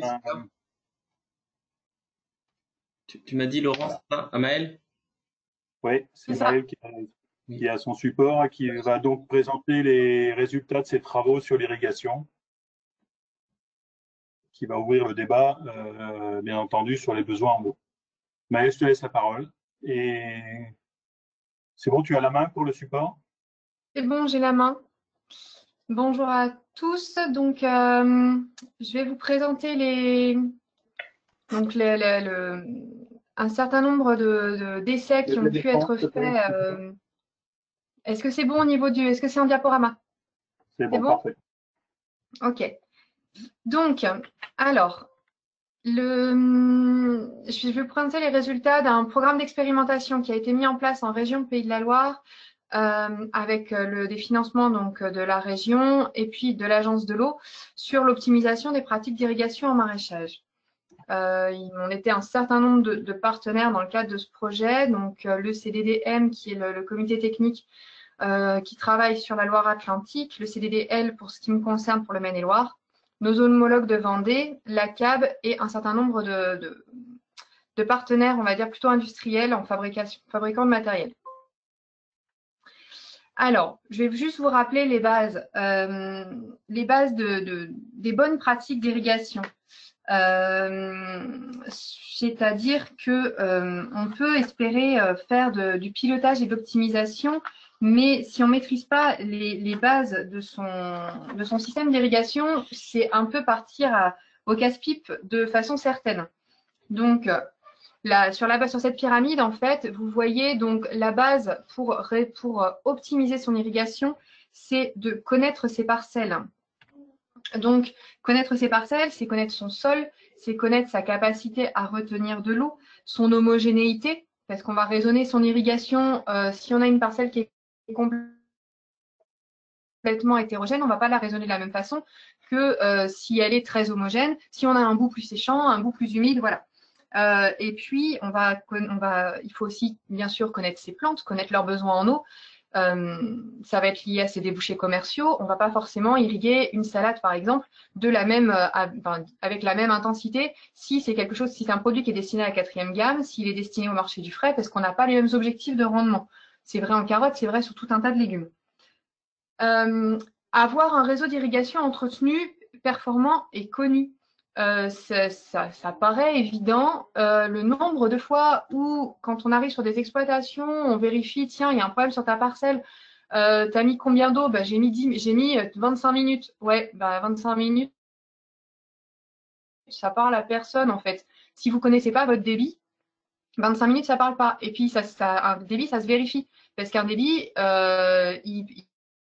Tu m'as dit Laurent, Maël? Oui, c'est Maël qui a son support et qui va donc présenter les résultats de ses travaux sur l'irrigation, qui va ouvrir le débat, bien entendu, sur les besoins en eau. Maël, je te laisse la parole. Et c'est bon, tu as la main pour le support? C'est bon, j'ai la main. Bonjour à tous. Donc, je vais vous présenter un certain nombre d'essais qui ont pu être faits. Est-ce que c'est bon au niveau est-ce que c'est un diaporama? C'est bon, parfait. Ok. Donc, alors, je vais vous présenter les résultats d'un programme d'expérimentation qui a été mis en place en région Pays de la Loire avec des financements donc, de la région et puis de l'Agence de l'eau sur l'optimisation des pratiques d'irrigation en maraîchage. On était un certain nombre de partenaires dans le cadre de ce projet, donc le CDDM qui est le comité technique qui travaille sur la Loire-Atlantique, le CDDL pour ce qui me concerne pour le Maine-et-Loire, nos homologues de Vendée, la CAB et un certain nombre de partenaires, on va dire plutôt industriels en fabricant de matériel. Alors, je vais juste vous rappeler les bases des bonnes pratiques d'irrigation. C'est-à-dire que on peut espérer faire du pilotage et de l'optimisation, mais si on ne maîtrise pas les bases de son système d'irrigation, c'est un peu partir au casse-pipe de façon certaine. Donc, sur cette pyramide, en fait, vous voyez donc la base pour optimiser son irrigation, c'est de connaître ses parcelles. Donc, connaître ses parcelles, c'est connaître son sol, c'est connaître sa capacité à retenir de l'eau, son homogénéité, parce qu'on va raisonner son irrigation. Si on a une parcelle qui est complètement hétérogène, on ne va pas la raisonner de la même façon que si elle est très homogène. Si on a un bout plus séchant, un bout plus humide, voilà. Et puis, il faut aussi, bien sûr, connaître ses plantes, connaître leurs besoins en eau. Ça va être lié à ses débouchés commerciaux. On ne va pas forcément irriguer une salade, par exemple, avec la même intensité si c'est un produit qui est destiné à la 4e gamme, s'il est destiné au marché du frais, parce qu'on n'a pas les mêmes objectifs de rendement. C'est vrai en carottes, c'est vrai sur tout un tas de légumes. Avoir un réseau d'irrigation entretenu, performant et connu. Ça paraît évident. Le nombre de fois où, quand on arrive sur des exploitations, on vérifie, tiens, il y a un problème sur ta parcelle, t'as mis combien d'eau? J'ai mis 25 minutes. Ouais, 25 minutes, ça parle à personne en fait. Si vous ne connaissez pas votre débit, 25 minutes, ça ne parle pas. Et puis, un débit, ça se vérifie. Parce qu'un débit, il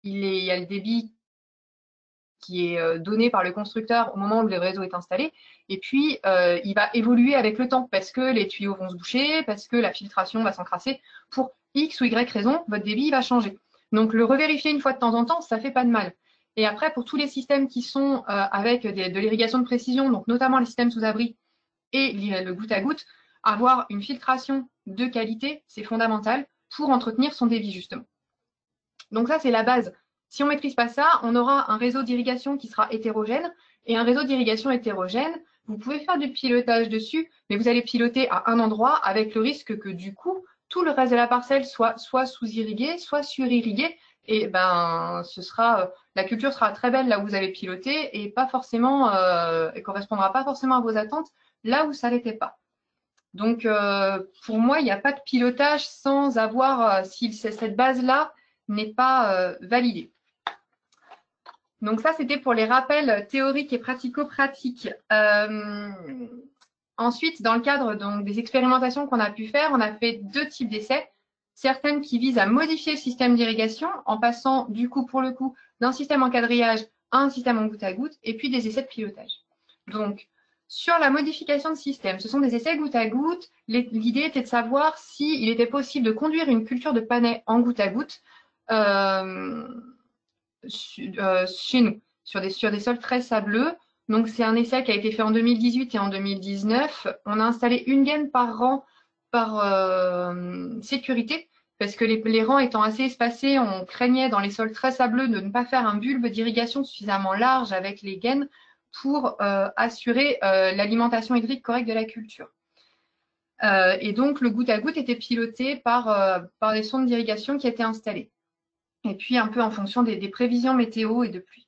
y a le débit qui est donné par le constructeur au moment où le réseau est installé. Et puis, il va évoluer avec le temps parce que les tuyaux vont se boucher, parce que la filtration va s'encrasser. Pour X ou Y raison, votre débit va changer. Donc, le revérifier une fois de temps en temps, ça ne fait pas de mal. Et après, pour tous les systèmes qui sont avec de l'irrigation de précision, donc notamment les systèmes sous abri et le goutte à goutte, avoir une filtration de qualité, c'est fondamental pour entretenir son débit, justement. Donc ça, c'est la base. Si on ne maîtrise pas ça, on aura un réseau d'irrigation qui sera hétérogène. Et un réseau d'irrigation hétérogène, vous pouvez faire du pilotage dessus, mais vous allez piloter à un endroit avec le risque que du coup, tout le reste de la parcelle soit sous-irrigué, soit sur-irrigué. Et la culture sera très belle là où vous avez piloté et pas forcément, et correspondra pas forcément à vos attentes là où ça l'était pas. Donc, pour moi, il n'y a pas de pilotage sans avoir, si cette base-là n'est pas validée. Donc ça, c'était pour les rappels théoriques et pratico-pratiques. Ensuite, dans le cadre donc, des expérimentations qu'on a pu faire, on a fait 2 types d'essais. Certaines qui visent à modifier le système d'irrigation en passant, du coup, pour le coup, d'un système en quadrillage à un système en goutte à goutte, et puis des essais de pilotage. Donc, sur la modification de système, ce sont des essais goutte à goutte. L'idée était de savoir s'il était possible de conduire une culture de panais en goutte à goutte chez nous, sur des sols très sableux. Donc, c'est un essai qui a été fait en 2018 et en 2019. On a installé une gaine par rang par sécurité, parce que les rangs étant assez espacés, on craignait dans les sols très sableux de ne pas faire un bulbe d'irrigation suffisamment large avec les gaines pour assurer l'alimentation hydrique correcte de la culture. Et donc, le goutte à goutte était piloté par des sondes d'irrigation qui étaient installées. Et puis, un peu en fonction des prévisions météo et de pluie.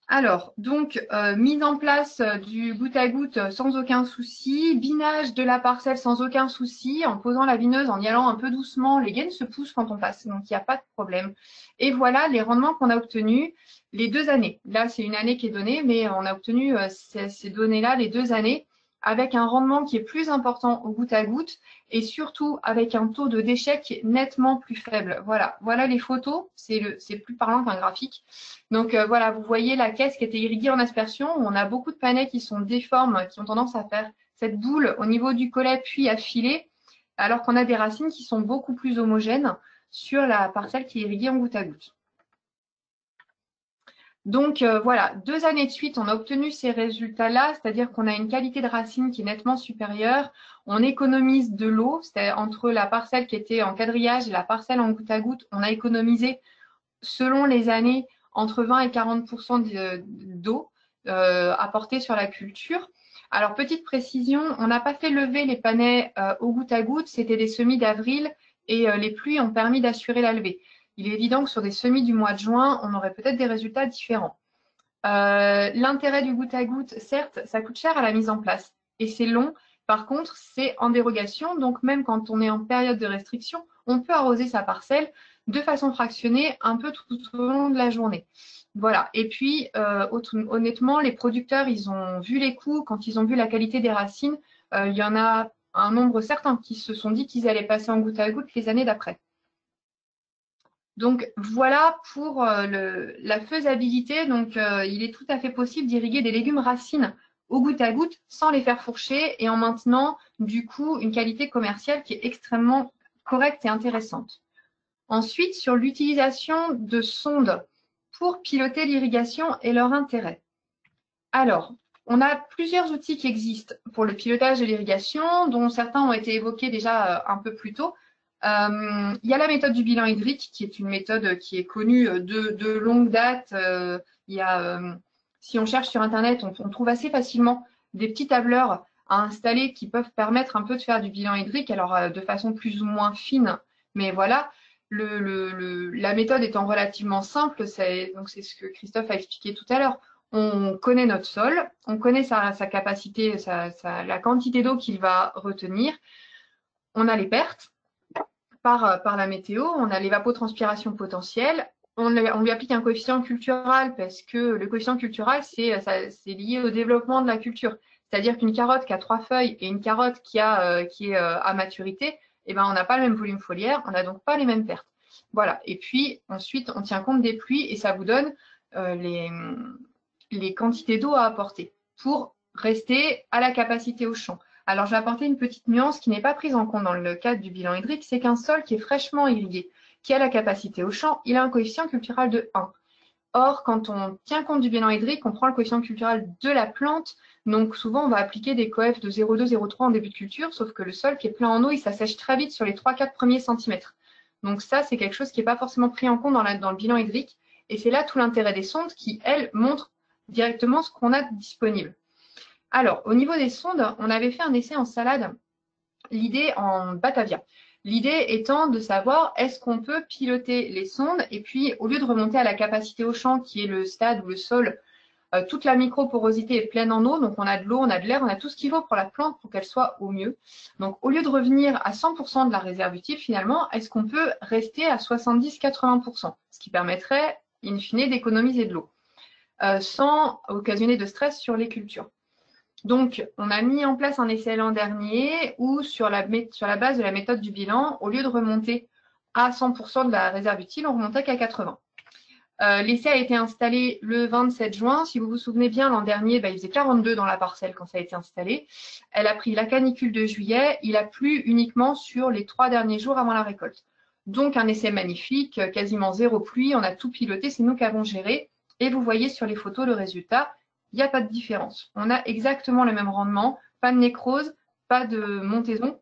Alors, donc, mise en place du goutte à goutte sans aucun souci, binage de la parcelle sans aucun souci, en posant la bineuse, en y allant un peu doucement, les gaines se poussent quand on passe, donc il n'y a pas de problème. Et voilà les rendements qu'on a obtenus les 2 années. Là, c'est une année qui est donnée, mais on a obtenu ces données-là les 2 années, avec un rendement qui est plus important au goutte à goutte et surtout avec un taux de déchets qui est nettement plus faible. Voilà les photos, c'est plus parlant qu'un graphique. Donc voilà, vous voyez la caisse qui était irriguée en aspersion, où on a beaucoup de panais qui sont déformes, qui ont tendance à faire cette boule au niveau du collet puis à filer, alors qu'on a des racines qui sont beaucoup plus homogènes sur la parcelle qui est irriguée en goutte à goutte. Donc voilà, 2 années de suite, on a obtenu ces résultats-là, c'est-à-dire qu'on a une qualité de racine qui est nettement supérieure. On économise de l'eau, c'est-à-dire entre la parcelle qui était en quadrillage et la parcelle en goutte à goutte, on a économisé, selon les années, entre 20 et 40% d'eau apportée sur la culture. Alors, petite précision, on n'a pas fait lever les panais au goutte à goutte, c'était des semis d'avril et les pluies ont permis d'assurer la levée. Il est évident que sur des semis du mois de juin, on aurait peut-être des résultats différents. L'intérêt du goutte à goutte, certes, ça coûte cher à la mise en place et c'est long. Par contre, c'est en dérogation, donc même quand on est en période de restriction, on peut arroser sa parcelle de façon fractionnée un peu tout au long de la journée. Voilà. Et puis, honnêtement, les producteurs, ils ont vu les coûts, quand ils ont vu la qualité des racines, il y en a un nombre certain qui se sont dit qu'ils allaient passer en goutte à goutte les années d'après. Donc voilà pour la faisabilité. Donc il est tout à fait possible d'irriguer des légumes racines au goutte à goutte sans les faire fourcher et en maintenant du coup une qualité commerciale qui est extrêmement correcte et intéressante. Ensuite, sur l'utilisation de sondes pour piloter l'irrigation et leur intérêt. Alors, on a plusieurs outils qui existent pour le pilotage de l'irrigation, dont certains ont été évoqués déjà un peu plus tôt. Il y a la méthode du bilan hydrique, qui est une méthode qui est connue de longue date. Si on cherche sur Internet, on trouve assez facilement des petits tableurs à installer qui peuvent permettre un peu de faire du bilan hydrique, alors de façon plus ou moins fine. Mais voilà, la méthode étant relativement simple, c'est ce que Christophe a expliqué tout à l'heure. On connaît notre sol, on connaît sa capacité, la quantité d'eau qu'il va retenir. On a les pertes par la météo, on a l'évapotranspiration potentielle. On lui applique un coefficient cultural parce que le coefficient cultural, c'est lié au développement de la culture. C'est-à-dire qu'une carotte qui a 3 feuilles et une carotte qui est à maturité, eh ben, on n'a pas le même volume foliaire, on n'a donc pas les mêmes pertes. Voilà. Et puis, ensuite, on tient compte des pluies et ça vous donne les quantités d'eau à apporter pour rester à la capacité au champ. Alors, je vais apporter une petite nuance qui n'est pas prise en compte dans le cadre du bilan hydrique, c'est qu'un sol qui est fraîchement irrigué, qui a la capacité au champ, il a un coefficient cultural de 1. Or, quand on tient compte du bilan hydrique, on prend le coefficient cultural de la plante. Donc, souvent, on va appliquer des coefs de 0,2, 0,3 en début de culture, sauf que le sol qui est plein en eau, il s'assèche très vite sur les 3-4 premiers centimètres. Donc, ça, c'est quelque chose qui n'est pas forcément pris en compte dans le bilan hydrique. Et c'est là tout l'intérêt des sondes qui, elles, montrent directement ce qu'on a disponible. Alors, au niveau des sondes, on avait fait un essai en salade, l'idée en Batavia. L'idée étant de savoir est-ce qu'on peut piloter les sondes et puis au lieu de remonter à la capacité au champ qui est le stade où le sol, toute la microporosité est pleine en eau, donc on a de l'eau, on a de l'air, on a tout ce qu'il faut pour la plante pour qu'elle soit au mieux. Donc au lieu de revenir à 100% de la réserve utile finalement, est-ce qu'on peut rester à 70-80%, ce qui permettrait in fine d'économiser de l'eau sans occasionner de stress sur les cultures. Donc, on a mis en place un essai l'an dernier où, sur la base de la méthode du bilan, au lieu de remonter à 100% de la réserve utile, on remontait qu'à 80%. L'essai a été installé le 27 juin. Si vous vous souvenez bien, l'an dernier, il faisait 42 dans la parcelle quand ça a été installé. Elle a pris la canicule de juillet. Il a plu uniquement sur les 3 derniers jours avant la récolte. Donc, un essai magnifique, quasiment 0 pluie. On a tout piloté, c'est nous qui avons géré. Et vous voyez sur les photos le résultat. Il n'y a pas de différence. On a exactement le même rendement, pas de nécrose, pas de montaison.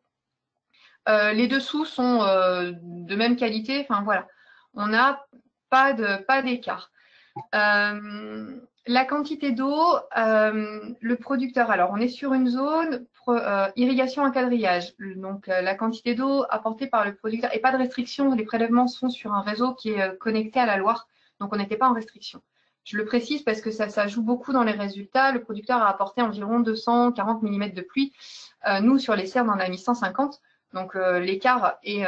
Les dessous sont de même qualité. Enfin voilà, on n'a pas d'écart. La quantité d'eau, le producteur. Alors on est sur une zone irrigation à quadrillage. Donc la quantité d'eau apportée par le producteur et pas de restriction. Les prélèvements sont sur un réseau qui est connecté à la Loire, donc on n'était pas en restriction. Je le précise parce que ça joue beaucoup dans les résultats. Le producteur a apporté environ 240 mm de pluie. Nous, sur les serres, on en a mis 150. Donc, l'écart est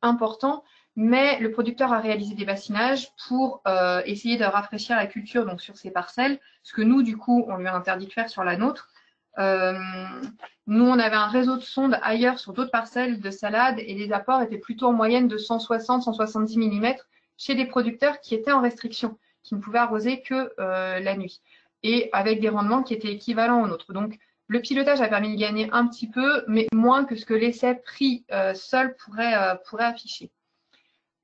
important. Mais le producteur a réalisé des bassinages pour essayer de rafraîchir la culture donc sur ses parcelles. Ce que nous, du coup, on lui a interdit de faire sur la nôtre. Nous, on avait un réseau de sondes ailleurs sur d'autres parcelles de salade et les apports étaient plutôt en moyenne de 160-170 mm chez des producteurs qui étaient en restriction, qui ne pouvaient arroser que la nuit, et avec des rendements qui étaient équivalents aux nôtres. Donc, le pilotage a permis de gagner un petit peu, mais moins que ce que l'essai pris seul pourrait afficher.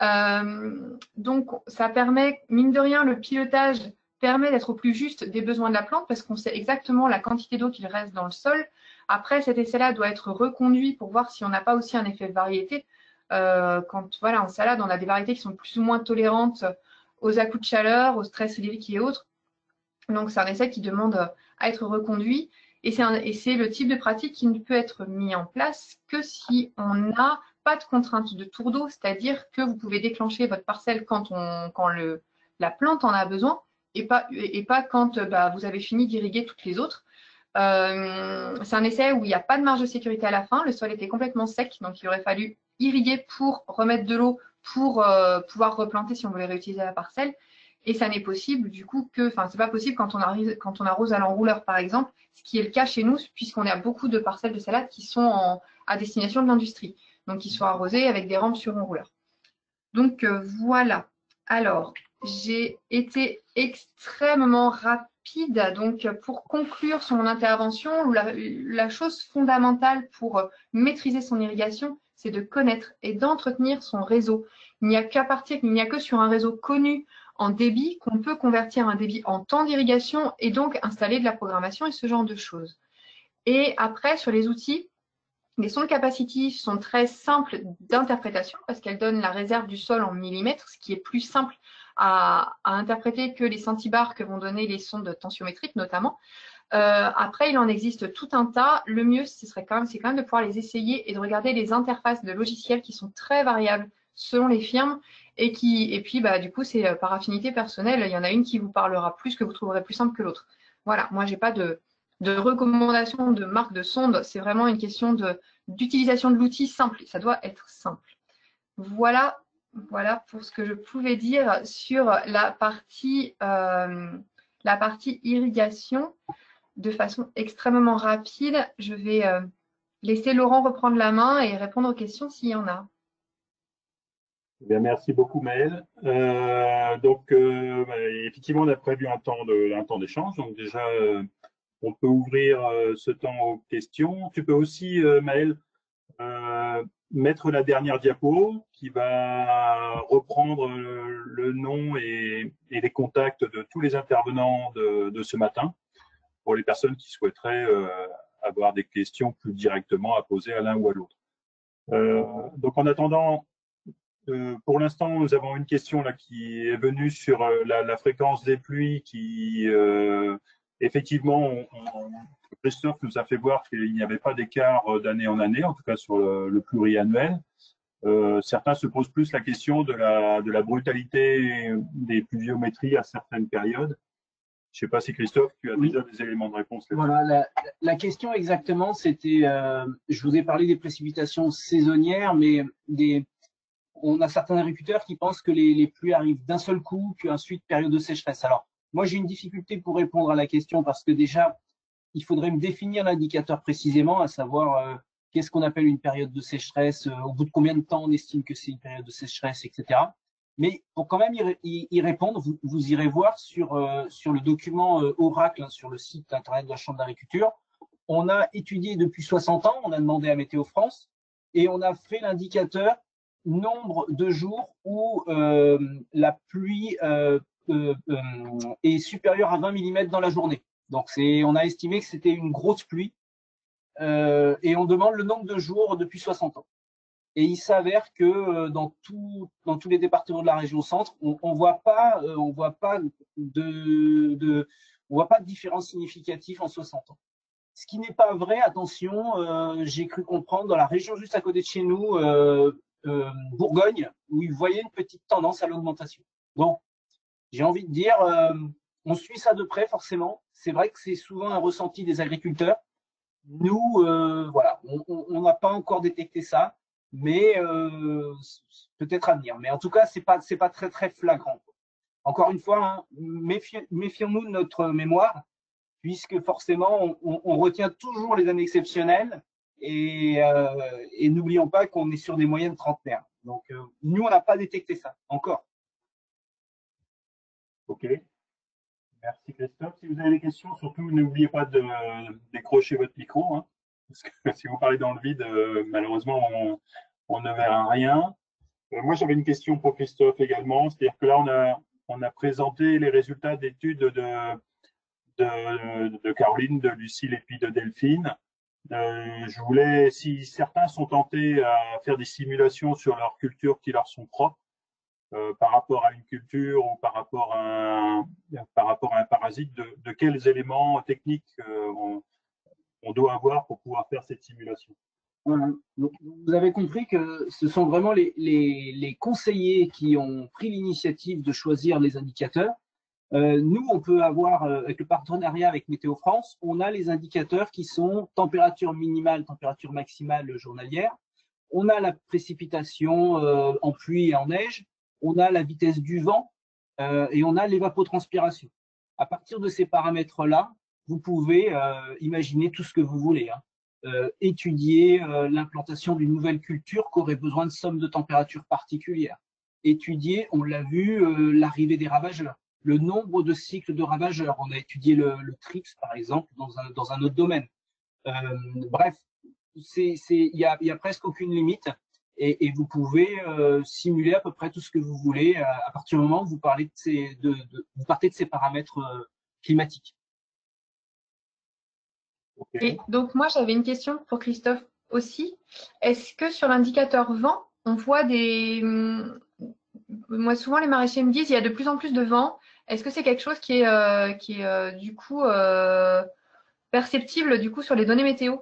Donc, ça permet, mine de rien, le pilotage permet d'être au plus juste des besoins de la plante parce qu'on sait exactement la quantité d'eau qu'il reste dans le sol. Après, cet essai-là doit être reconduit pour voir si on n'a pas aussi un effet de variété. Quand voilà, en salade, on a des variétés qui sont plus ou moins tolérantes aux à-coups de chaleur, au stress hydrique et autres. Donc, c'est un essai qui demande à être reconduit. Et c'est le type de pratique qui ne peut être mis en place que si on n'a pas de contrainte de tour d'eau, c'est-à-dire que vous pouvez déclencher votre parcelle quand la plante en a besoin et pas quand vous avez fini d'irriguer toutes les autres. C'est un essai où il n'y a pas de marge de sécurité à la fin. Le sol était complètement sec, donc il aurait fallu irriguer pour remettre de l'eau pour pouvoir replanter si on voulait réutiliser la parcelle. Et ça n'est possible du coup c'est pas possible quand on arrose à l'enrouleur par exemple, ce qui est le cas chez nous puisqu'on a beaucoup de parcelles de salade qui sont à destination de l'industrie, donc qui sont arrosées avec des rampes sur enrouleur. Donc voilà. Alors, j'ai été extrêmement rapide. Donc, pour conclure sur mon intervention, la chose fondamentale pour maîtriser son irrigation, c'est de connaître et d'entretenir son réseau. Il n'y a que sur un réseau connu en débit qu'on peut convertir un débit en temps d'irrigation et donc installer de la programmation et ce genre de choses. Et après, sur les outils, les sondes capacitives sont très simples d'interprétation parce qu'elles donnent la réserve du sol en millimètres, ce qui est plus simple à interpréter que les centibars que vont donner les sondes tensiométriques notamment. Après, il en existe tout un tas. Le mieux, c'est quand même de pouvoir les essayer et de regarder les interfaces de logiciels qui sont très variables selon les firmes et puis du coup, c'est par affinité personnelle. Il y en a une qui vous parlera plus, que vous trouverez plus simple que l'autre. Voilà, moi, j'ai pas de recommandation de marque de sonde. C'est vraiment une question d'utilisation de l'outil simple. Ça doit être simple. Voilà pour ce que je pouvais dire sur la partie irrigation de façon extrêmement rapide. Je vais laisser Laurent reprendre la main et répondre aux questions s'il y en a. Bien, merci beaucoup, Maëlle. Effectivement, on a prévu un temps d'échange. Donc déjà, on peut ouvrir ce temps aux questions. Tu peux aussi, Maëlle, mettre la dernière diapo qui va reprendre le nom et les contacts de tous les intervenants de ce matin pour les personnes qui souhaiteraient avoir des questions plus directement à poser à l'un ou à l'autre. Donc en attendant, pour l'instant, nous avons une question là qui est venue sur la fréquence des pluies qui, effectivement, Christophe nous a fait voir qu'il n'y avait pas d'écart d'année en année, en tout cas sur le pluriannuel. Certains se posent plus la question de la brutalité des pluviométries à certaines périodes. Je ne sais pas si Christophe, tu as déjà des éléments de réponse là-dessus. Voilà, la question exactement, c'était, je vous ai parlé des précipitations saisonnières, mais on a certains agriculteurs qui pensent que les pluies arrivent d'un seul coup, puis ensuite période de sécheresse. Alors, moi, j'ai une difficulté pour répondre à la question parce que déjà, il faudrait me définir l'indicateur précisément, à savoir qu'est-ce qu'on appelle une période de sécheresse, au bout de combien de temps on estime que c'est une période de sécheresse, etc. Mais pour quand même y répondre, vous irez voir sur le document Oracle, sur le site internet de la Chambre d'agriculture. On a étudié depuis 60 ans, on a demandé à Météo France et on a fait l'indicateur nombre de jours où la pluie est supérieure à 20 mm dans la journée. Donc, on a estimé que c'était une grosse pluie et on demande le nombre de jours depuis 60 ans. Et il s'avère que dans tous les départements de la région centre, on voit pas de différence significative en 60 ans. Ce qui n'est pas vrai, attention, j'ai cru comprendre dans la région juste à côté de chez nous, Bourgogne, où ils voyaient une petite tendance à l'augmentation. Donc, j'ai envie de dire, on suit ça de près forcément. C'est vrai que c'est souvent un ressenti des agriculteurs. Nous, voilà, on n'a pas encore détecté ça, mais peut-être à venir. Mais en tout cas, c'est pas très très flagrant. Encore une fois, hein, méfions-nous de notre mémoire, puisque forcément, on retient toujours les années exceptionnelles. Et n'oublions pas qu'on est sur des moyennes trentenaires. Donc, nous, on n'a pas détecté ça, encore. OK. Merci Christophe. Si vous avez des questions, surtout n'oubliez pas de décrocher votre micro, hein, parce que si vous parlez dans le vide, malheureusement, on ne verra rien. Moi, j'avais une question pour Christophe également. C'est-à-dire que là, on a présenté les résultats d'études de Caroline, de Lucille et puis de Delphine. Je voulais, si certains sont tentés à faire des simulations sur leur culture qui leur sont propres, par rapport à une culture ou par rapport à un parasite, de quels éléments techniques on doit avoir pour pouvoir faire cette simulation. Voilà. Donc, vous avez compris que ce sont vraiment les conseillers qui ont pris l'initiative de choisir les indicateurs. Nous, on peut avoir, avec le partenariat avec Météo France, on a les indicateurs qui sont température minimale, température maximale journalière. On a la précipitation en pluie et en neige. On a la vitesse du vent et on a l'évapotranspiration. À partir de ces paramètres-là, vous pouvez imaginer tout ce que vous voulez. Étudier l'implantation d'une nouvelle culture qui aurait besoin de sommes de température particulières. Étudier, on l'a vu, l'arrivée des ravageurs. Le nombre de cycles de ravageurs. On a étudié le TRIPS, par exemple, dans un autre domaine. Bref, il y a presque aucune limite et vous pouvez simuler à peu près tout ce que vous voulez à partir du moment où vous partez de ces paramètres climatiques. Okay. Et donc, moi, j'avais une question pour Christophe aussi. Est-ce que sur l'indicateur vent, on voit des… Moi, souvent, les maraîchers me disent qu'il y a de plus en plus de vent. Est-ce que c'est quelque chose qui est du coup perceptible du coup sur les données météo?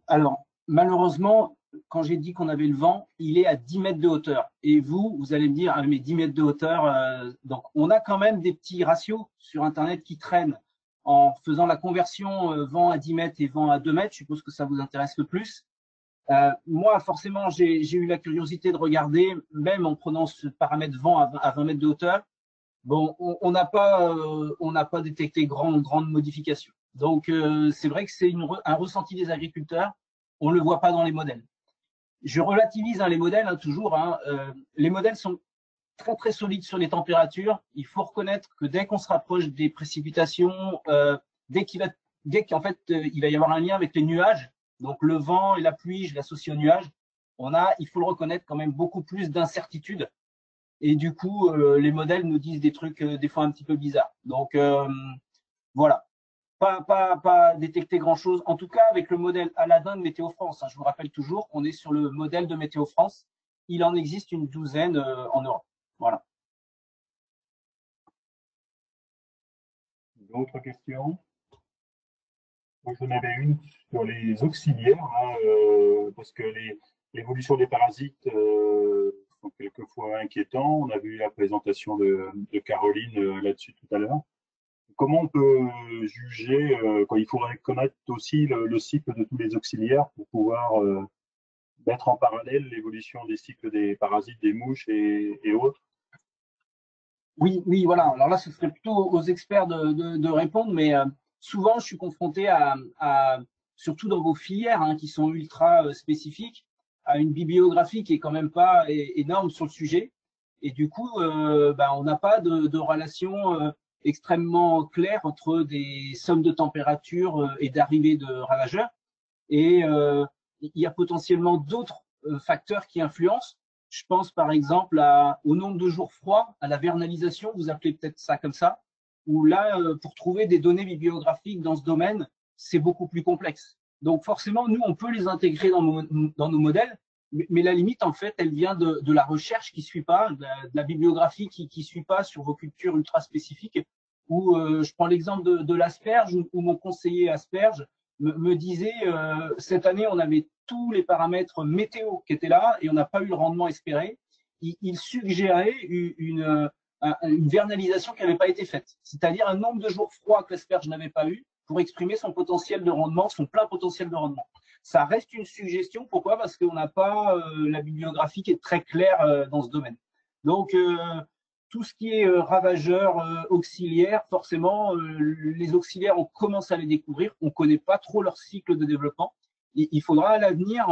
Alors, malheureusement, quand j'ai dit qu'on avait le vent, il est à 10 mètres de hauteur. Et vous allez me dire, ah, mais 10 mètres de hauteur, donc on a quand même des petits ratios sur Internet qui traînent en faisant la conversion vent à 10 mètres et vent à 2 mètres. Je suppose que ça vous intéresse le plus. Moi, forcément, j'ai eu la curiosité de regarder, même en prenant ce paramètre vent à 20 mètres de hauteur. Bon, on n'a pas détecté grande modification. Donc, c'est vrai que c'est un ressenti des agriculteurs. On ne le voit pas dans les modèles. Je relativise les modèles, toujours. Les modèles sont très, très solides sur les températures. Il faut reconnaître que dès qu'on se rapproche des précipitations, dès qu'en fait, il va y avoir un lien avec les nuages, donc le vent et la pluie, je l'associe aux nuages, il faut le reconnaître, quand même beaucoup plus d'incertitudes. Et du coup, les modèles nous disent des trucs des fois un petit peu bizarres. Donc, voilà. Pas détecter grand-chose. En tout cas, avec le modèle Aladdin de Météo France. Je vous rappelle toujours qu'on est sur le modèle de Météo France. Il en existe une douzaine en Europe. Voilà. D'autres questions? Moi, j'en avais une sur les auxiliaires, parce que l'évolution des parasites sont quelquefois inquiétants. On a vu la présentation de Caroline là-dessus tout à l'heure. Comment on peut juger quand il faudrait connaître aussi le cycle de tous les auxiliaires pour pouvoir mettre en parallèle l'évolution des cycles des parasites, des mouches et autres? Oui, voilà. Alors là, ce serait plutôt aux experts de répondre, mais souvent, je suis confronté surtout dans vos filières qui sont ultra spécifiques, à une bibliographie qui est quand même pas énorme sur le sujet. Et du coup, on n'a pas de relation extrêmement claire entre des sommes de température et d'arrivée de ravageurs. Et il y a potentiellement d'autres facteurs qui influencent. Je pense par exemple au nombre de jours froids, à la vernalisation, vous appelez peut-être ça comme ça, où là, pour trouver des données bibliographiques dans ce domaine, c'est beaucoup plus complexe. Donc forcément, nous, on peut les intégrer dans nos modèles, mais la limite, en fait, elle vient de la recherche qui ne suit pas, de la bibliographie qui ne suit pas sur vos cultures ultra spécifiques. Où je prends l'exemple de l'asperge, où mon conseiller asperge me disait cette année, on avait tous les paramètres météo qui étaient là et on n'a pas eu le rendement espéré. Il suggérait une vernalisation qui n'avait pas été faite, c'est-à-dire un nombre de jours froids que l'asperge n'avait pas eu pour exprimer son potentiel de rendement, son plein potentiel de rendement. Ça reste une suggestion. Pourquoi? Parce qu'on n'a pas la bibliographie qui est très claire dans ce domaine. Donc, tout ce qui est ravageurs, auxiliaires, forcément, les auxiliaires, on commence à les découvrir. On ne connaît pas trop leur cycle de développement. Il faudra à l'avenir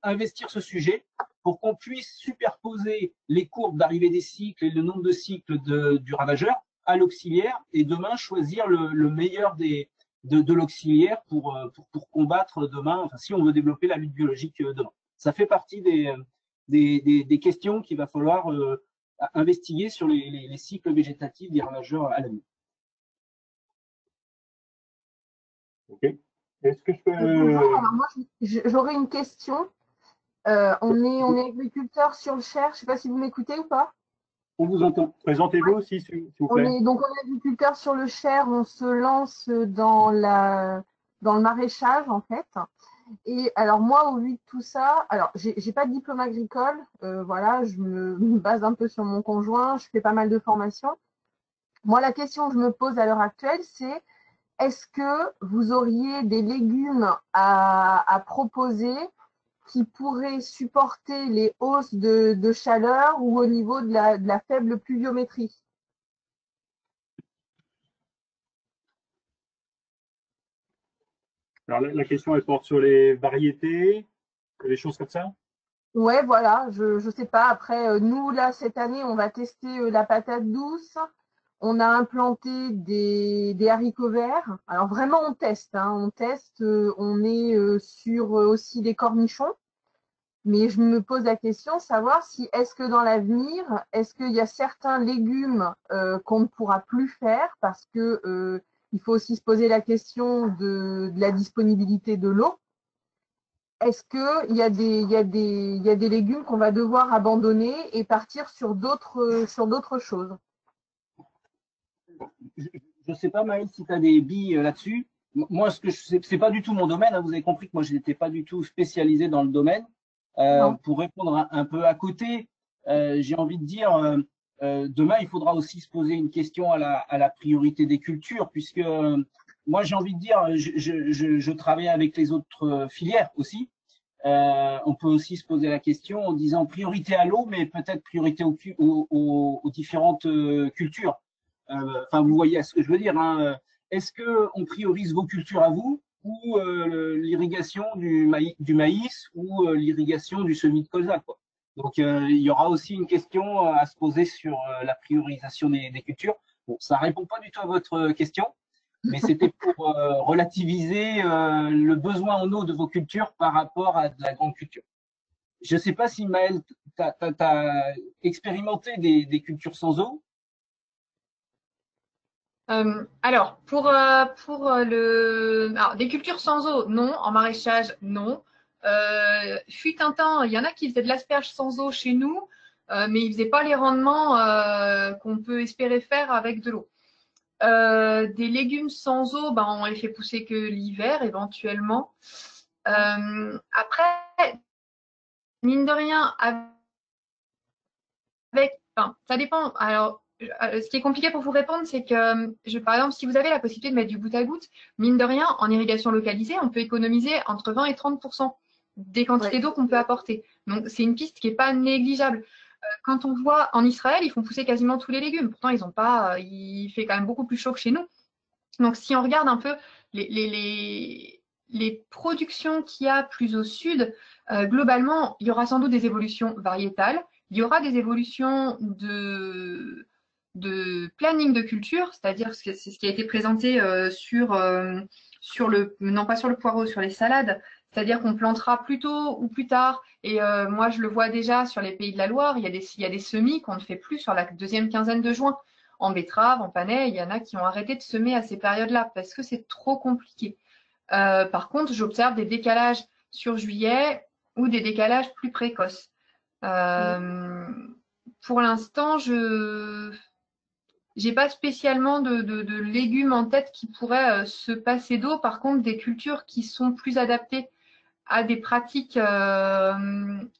investir ce sujet pour qu'on puisse superposer les courbes d'arrivée des cycles et le nombre de cycles du ravageur à l'auxiliaire et demain choisir le meilleur de l'auxiliaire pour combattre demain, enfin, si on veut développer la lutte biologique demain. Ça fait partie des questions qu'il va falloir investiguer sur les cycles végétatifs des ravageurs à l'avenir. Ok. Est-ce que je peux… Alors moi, j'aurais une question. On est agriculteur sur le Cher. Je ne sais pas si vous m'écoutez ou pas. On vous entend. Présentez-vous aussi, s'il vous plaît. Donc, on est agriculteur sur le Cher. On se lance dans le maraîchage, en fait. Et alors, moi, au vu de tout ça, alors, j'ai pas de diplôme agricole. Voilà, je me base un peu sur mon conjoint. Je fais pas mal de formations. Moi, la question que je me pose à l'heure actuelle, c'est est-ce que vous auriez des légumes à proposer qui pourraient supporter les hausses de chaleur ou au niveau de la faible pluviométrie? Alors, la question, elle porte sur les variétés, les choses comme ça? Ouais, voilà, je sais pas. Après, nous, là, cette année, on va tester la patate douce. On a implanté des haricots verts. Alors, vraiment, on teste, hein, on teste. On est sur aussi des cornichons. Mais je me pose la question, savoir si est-ce que dans l'avenir, est-ce qu'il y a certains légumes qu'on ne pourra plus faire parce que il faut aussi se poser la question de la disponibilité de l'eau. Est-ce qu'il y a des légumes qu'on va devoir abandonner et partir sur d'autres choses? Je ne sais pas, Maëlle, si tu as des billes là-dessus. Moi, c'est pas du tout mon domaine. Hein. Vous avez compris que moi, je n'étais pas du tout spécialisé dans le domaine. Pour répondre un peu à côté, j'ai envie de dire, demain, il faudra aussi se poser une question à la priorité des cultures, puisque moi, j'ai envie de dire, je travaille avec les autres filières aussi. On peut aussi se poser la question en disant priorité à l'eau, mais peut-être priorité aux différentes cultures. Enfin, vous voyez ce que je veux dire. Hein. Est-ce qu'on priorise vos cultures à vous ou l'irrigation du maïs ou l'irrigation du semis de colza, quoi. Donc, il y aura aussi une question à se poser sur la priorisation des cultures. Bon, ça répond pas du tout à votre question, mais c'était pour relativiser le besoin en eau de vos cultures par rapport à de la grande culture. Je ne sais pas si, Maëlle, tu as expérimenté des cultures sans eau. Alors, des cultures sans eau, non. En maraîchage, non. Fut un temps, il y en a qui faisaient de l'asperge sans eau chez nous, mais ils ne faisaient pas les rendements qu'on peut espérer faire avec de l'eau. Des légumes sans eau, ben, on les fait pousser que l'hiver éventuellement. Après, mine de rien, ça dépend. Alors, ce qui est compliqué pour vous répondre, c'est que, par exemple, si vous avez la possibilité de mettre du goutte à goutte, mine de rien, en irrigation localisée, on peut économiser entre 20 et 30% des quantités d'eau qu'on peut apporter. Donc, c'est une piste qui n'est pas négligeable. Quand on voit en Israël, ils font pousser quasiment tous les légumes. Pourtant, il fait quand même beaucoup plus chaud que chez nous. Donc, si on regarde un peu les productions qu'il y a plus au sud, globalement, il y aura sans doute des évolutions variétales. Il y aura des évolutions de planning de culture, c'est-à-dire c'est ce qui a été présenté non pas sur le poireau, sur les salades, c'est-à-dire qu'on plantera plus tôt ou plus tard. Et moi, je le vois déjà sur les Pays de la Loire, il y a des semis qu'on ne fait plus sur la deuxième quinzaine de juin. En betterave, en panais, il y en a qui ont arrêté de semer à ces périodes-là parce que c'est trop compliqué. Par contre, j'observe des décalages sur juillet ou des décalages plus précoces. Pour l'instant, je n'ai pas spécialement de légumes en tête qui pourraient se passer d'eau. Par contre, des cultures qui sont plus adaptées à des pratiques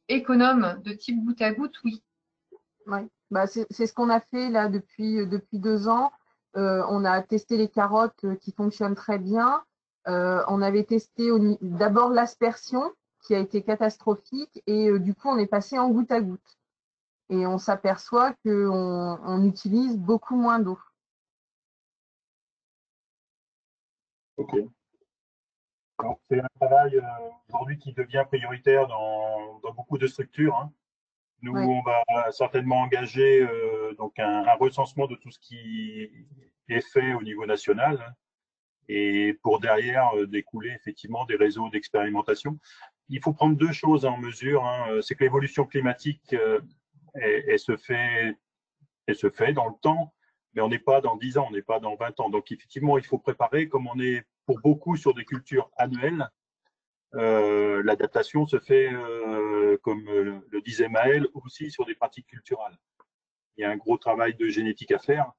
économes de type goutte à goutte, oui. Oui, bah, c'est ce qu'on a fait là depuis 2 ans. On a testé les carottes qui fonctionnent très bien. On avait testé d'abord l'aspersion qui a été catastrophique et du coup on est passé en goutte à goutte. Et on s'aperçoit qu'on utilise beaucoup moins d'eau. Ok. Alors, c'est un travail aujourd'hui qui devient prioritaire dans beaucoup de structures. Hein. Nous, Ouais. on va certainement engager donc un recensement de tout ce qui est fait au niveau national hein, et pour derrière découler effectivement des réseaux d'expérimentation. Il faut prendre deux choses en mesure. Hein. C'est que l'évolution climatique, elle se fait elle se fait dans le temps, mais on n'est pas dans 10 ans, on n'est pas dans 20 ans. Donc effectivement, il faut préparer, comme on est pour beaucoup sur des cultures annuelles, l'adaptation se fait, comme le disait Maël, aussi sur des pratiques culturelles. Il y a un gros travail de génétique à faire.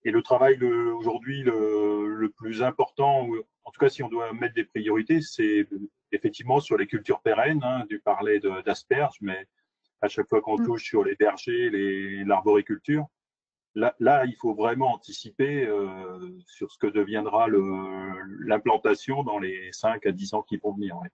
Et le travail aujourd'hui le plus important, en tout cas si on doit mettre des priorités, c'est effectivement sur les cultures pérennes. Hein, tu parlais d'asperges, mais à chaque fois qu'on touche sur les vergers, l'arboriculture, là, il faut vraiment anticiper sur ce que deviendra l'implantation dans les 5 à 10 ans qui vont venir. Ouais.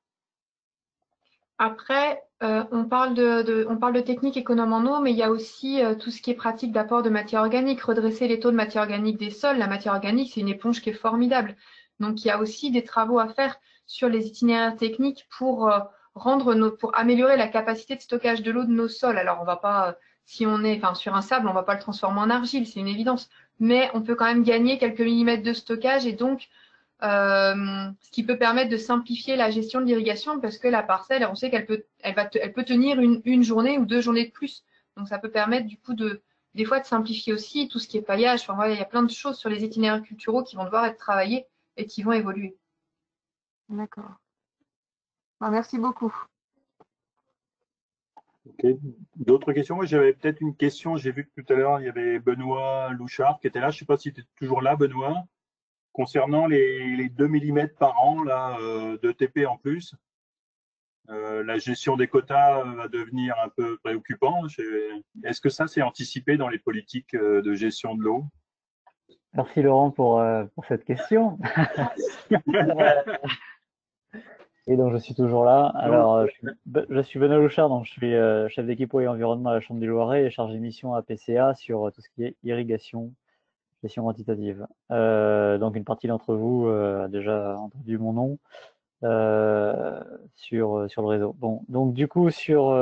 Après, on parle de techniques économes en eau, mais il y a aussi tout ce qui est pratique d'apport de matière organique, redresser les taux de matière organique des sols. La matière organique, c'est une éponge qui est formidable. Donc, il y a aussi des travaux à faire sur les itinéraires techniques pour pour améliorer la capacité de stockage de l'eau de nos sols. Alors, on va pas, si on est, sur un sable, on va pas le transformer en argile, c'est une évidence. Mais on peut quand même gagner quelques millimètres de stockage et donc ce qui peut permettre de simplifier la gestion de l'irrigation parce que la parcelle, on sait qu'elle peut tenir une journée ou 2 journées de plus. Donc, ça peut permettre du coup des fois de simplifier aussi tout ce qui est paillage. Enfin, voilà, il y a plein de choses sur les itinéraires culturaux qui vont devoir être travaillés et qui vont évoluer. D'accord. Merci beaucoup. Okay. D'autres questions? Moi, j'avais peut-être une question. J'ai vu que tout à l'heure, il y avait Benoît Louchard qui était là. Je ne sais pas si tu es toujours là, Benoît. Concernant les 2 mm par an là, de TP en plus, la gestion des quotas va devenir un peu préoccupant. Est-ce que ça, c'est anticipé dans les politiques de gestion de l'eau? Merci Laurent pour cette question. Et donc je suis toujours là. Alors je suis Benoît Louchard, donc je suis chef d'équipe eau et environnement à la Chambre du Loiret et chargé de mission à PCA sur tout ce qui est irrigation, gestion quantitative. Donc une partie d'entre vous a déjà entendu mon nom sur le réseau. Bon, donc du coup sur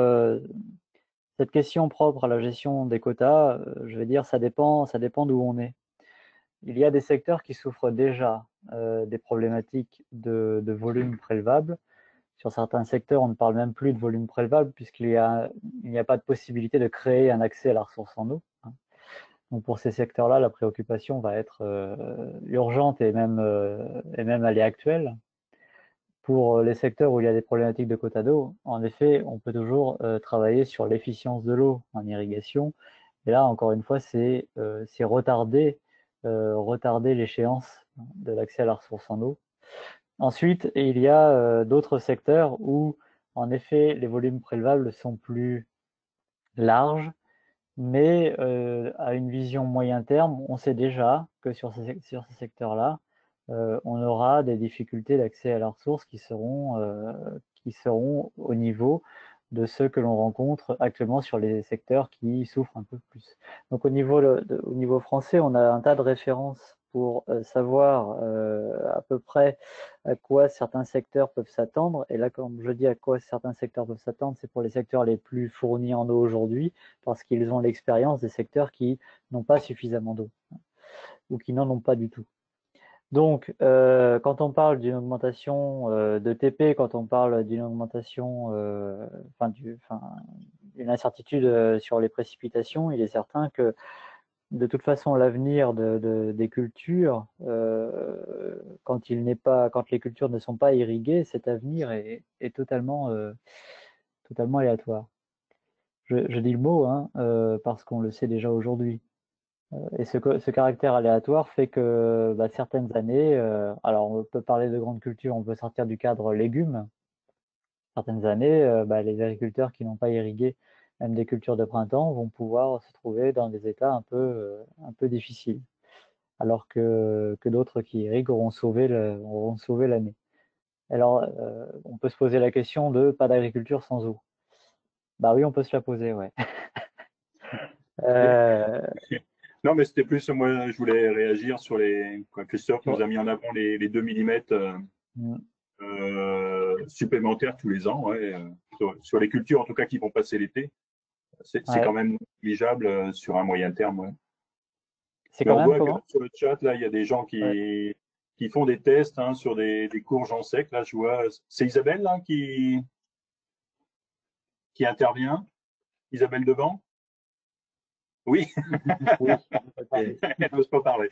cette question propre à la gestion des quotas, je vais dire ça dépend d'où on est. Il y a des secteurs qui souffrent déjà des problématiques de volume prélevable. Sur certains secteurs, on ne parle même plus de volume prélevable puisqu'il n'y a pas de possibilité de créer un accès à la ressource en eau. Donc pour ces secteurs-là, la préoccupation va être urgente et même elle est actuelle. Pour les secteurs où il y a des problématiques de quota d'eau, en effet, on peut toujours travailler sur l'efficience de l'eau en irrigation. Et là, encore une fois, c'est retarder l'échéance de l'accès à la ressource en eau. Ensuite, il y a d'autres secteurs où, en effet, les volumes prélevables sont plus larges, mais à une vision moyen terme, on sait déjà que sur ces secteurs-là, on aura des difficultés d'accès à la ressource qui seront au niveau de ceux que l'on rencontre actuellement sur les secteurs qui souffrent un peu plus. Donc au niveau français, on a un tas de références pour savoir à peu près à quoi certains secteurs peuvent s'attendre. Et là, comme je dis à quoi certains secteurs peuvent s'attendre, c'est pour les secteurs les plus fournis en eau aujourd'hui, parce qu'ils ont l'expérience des secteurs qui n'ont pas suffisamment d'eau ou qui n'en ont pas du tout. Donc, quand on parle d'une augmentation de TP, quand on parle d'une augmentation, d'une incertitude sur les précipitations, il est certain que de toute façon, l'avenir des cultures, quand les cultures ne sont pas irriguées, cet avenir est totalement aléatoire. Je dis le mot parce qu'on le sait déjà aujourd'hui. Et ce caractère aléatoire fait que certaines années, alors on peut parler de grandes cultures, on peut sortir du cadre légumes. Certaines années, les agriculteurs qui n'ont pas irrigué même des cultures de printemps vont pouvoir se trouver dans des états un peu difficiles, alors que d'autres qui irriguent auront sauvé l'année. Alors, on peut se poser la question de pas d'agriculture sans eau. Bah oui, on peut se la poser, ouais. Non, mais c'était plus, moi, je voulais réagir sur Christophe nous a mis en avant les 2 mm supplémentaires tous les ans, ouais, sur les cultures en tout cas qui vont passer l'été. C'est quand même négligeable sur un moyen terme. Ouais. C'est quand même comment sur le chat, là, il y a des gens qui font des tests sur des courges en sec. Là, je vois, c'est Isabelle là, qui intervient. Isabelle Devant. Oui. Oui, ok. Elle n'ose pas parler.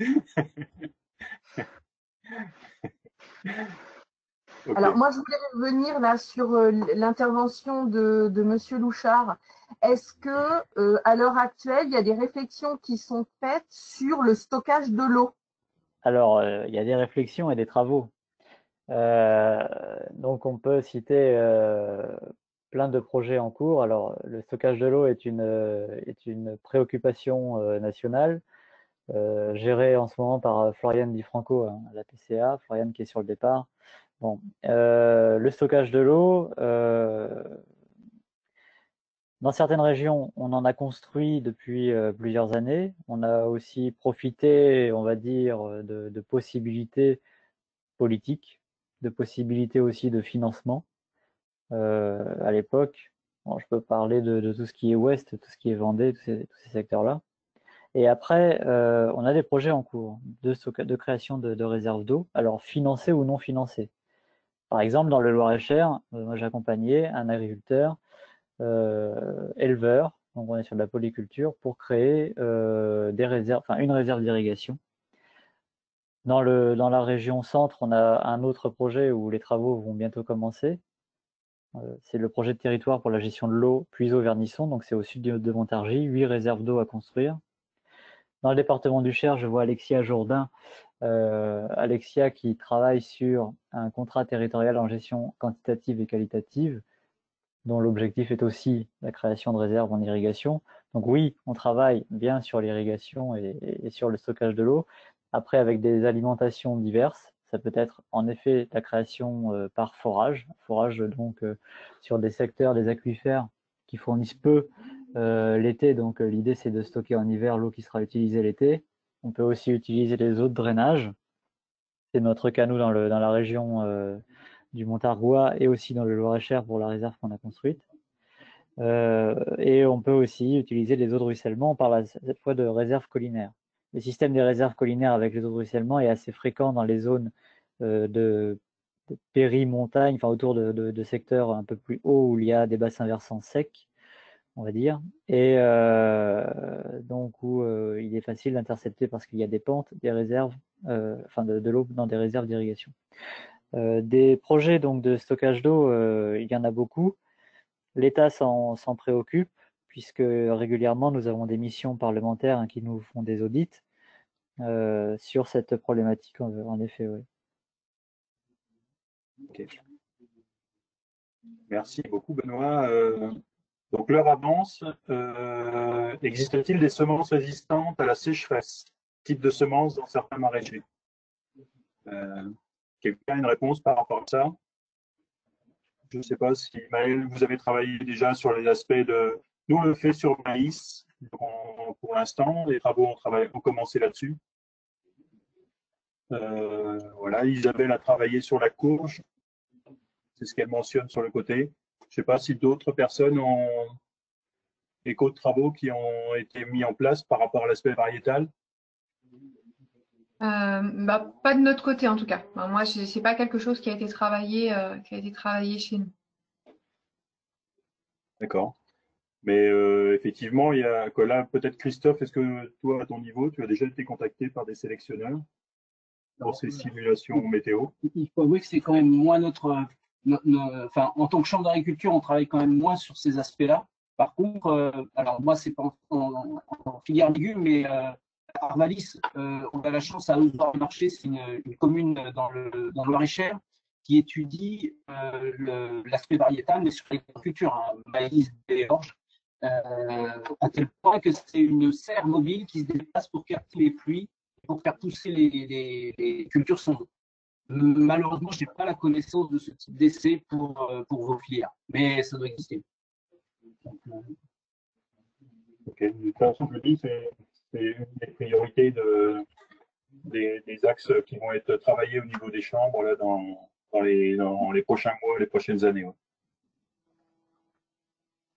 Ok. Alors, moi, je voulais revenir là sur l'intervention de Monsieur Louchard. Est-ce que, à l'heure actuelle, il y a des réflexions qui sont faites sur le stockage de l'eau? Alors, il y a des réflexions et des travaux. Donc, on peut citer plein de projets en cours. Alors, le stockage de l'eau est une préoccupation nationale, gérée en ce moment par Floriane Di Franco à la PCA, Floriane qui est sur le départ. Bon, le stockage de l'eau, dans certaines régions, on en a construit depuis plusieurs années. On a aussi profité, on va dire, de possibilités politiques, de possibilités aussi de financement. À l'époque, bon, je peux parler de tout ce qui est ouest, tout ce qui est Vendée, tous ces secteurs-là. Et après, on a des projets en cours de création de réserves d'eau, alors financées ou non financées. Par exemple, dans le Loir-et-Cher, moi j'accompagnais un agriculteur éleveur, donc on est sur de la polyculture, pour créer des réserves, enfin une réserve d'irrigation. Dans la région centre, on a un autre projet où les travaux vont bientôt commencer. C'est le projet de territoire pour la gestion de l'eau Puiseaux-Vernisson, donc c'est au sud de Montargis, 8 réserves d'eau à construire. Dans le département du Cher, je vois Alexia Jourdain, Alexia qui travaille sur un contrat territorial en gestion quantitative et qualitative, dont l'objectif est aussi la création de réserves en irrigation. Donc oui, on travaille bien sur l'irrigation et sur le stockage de l'eau. Après, avec des alimentations diverses, ça peut être en effet la création par forage donc sur des secteurs, des aquifères qui fournissent peu l'été. Donc l'idée, c'est de stocker en hiver l'eau qui sera utilisée l'été. On peut aussi utiliser les eaux de drainage. C'est notre cas, nous, dans la région du Montargois et aussi dans le Loir-et-Cher pour la réserve qu'on a construite. Et on peut aussi utiliser les eaux de ruissellement. On parle cette fois de réserves collinaires. Le système des réserves collinaires avec les eaux de ruissellement est assez fréquent dans les zones de péri-montagne, enfin autour de secteurs un peu plus hauts où il y a des bassins versants secs, on va dire, et donc où il est facile d'intercepter parce qu'il y a des pentes, des réserves, enfin de l'eau dans des réserves d'irrigation. Des projets donc de stockage d'eau, il y en a beaucoup. L'État s'en préoccupe puisque régulièrement nous avons des missions parlementaires qui nous font des audits sur cette problématique en effet. Oui. Okay. Merci beaucoup Benoît. Donc l'heure avance. Existe-t-il des semences résistantes à la sécheresse, type de semences dans certains maraîchers? Quelqu'un a une réponse par rapport à ça? Je ne sais pas si Maël, vous avez travaillé déjà sur les aspects de... Nous, on le fait sur maïs pour l'instant. Les travaux ont commencé là-dessus. Voilà, Isabelle a travaillé sur la courge. C'est ce qu'elle mentionne sur le côté. Je ne sais pas si d'autres personnes ont écho de travaux qui ont été mis en place par rapport à l'aspect variétal. Pas de notre côté en tout cas. Moi, c'est pas quelque chose qui a été travaillé chez nous. D'accord. Mais effectivement, il y a que là, peut-être Christophe, est-ce que toi, à ton niveau, tu as déjà été contacté par des sélectionneurs pour ces simulations météo? Il faut avouer que c'est quand même moins enfin, en tant que chambre d'agriculture, on travaille quand même moins sur ces aspects-là. Par contre, alors moi, c'est pas en filière légumes, mais Arvalis, on a la chance à Ouzor-Marché, c'est une commune dans le Loir-et-Cher qui étudie l'aspect variétal, mais sur l'agriculture, hein, maïs, blé et orge, à tel point que c'est une serre mobile qui se déplace pour capter les pluies, pour faire pousser les cultures sans eau. Malheureusement, je n'ai pas la connaissance de ce type d'essai pour vos filières, mais ça doit exister. Ok, de toute façon, je dis, c'est une des priorités des axes qui vont être travaillés au niveau des chambres là, dans les prochains mois, les prochaines années. Ouais.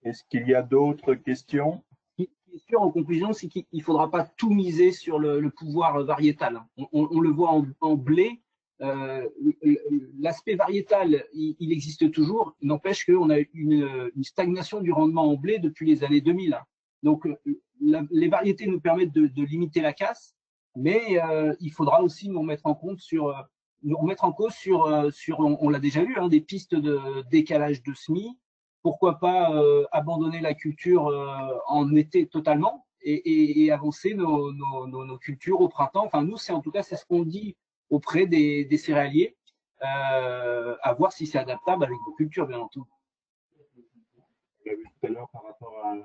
Est-ce qu'il y a d'autres questions? Ce qui est sûr en conclusion, c'est qu'il ne faudra pas tout miser sur le pouvoir variétal. On le voit en blé. L'aspect variétal, il existe toujours. Il n'empêche qu'on a une stagnation du rendement en blé depuis les années 2000. Donc, les variétés nous permettent de limiter la casse, mais il faudra aussi nous remettre en cause sur, on l'a déjà vu, hein, des pistes de décalage de semis. Pourquoi pas abandonner la culture en été totalement et avancer nos cultures au printemps. Enfin, nous, en tout cas, c'est ce qu'on dit auprès des céréaliers, à voir si c'est adaptable avec vos cultures, bien entendu. On l'a vu tout à l'heure par rapport à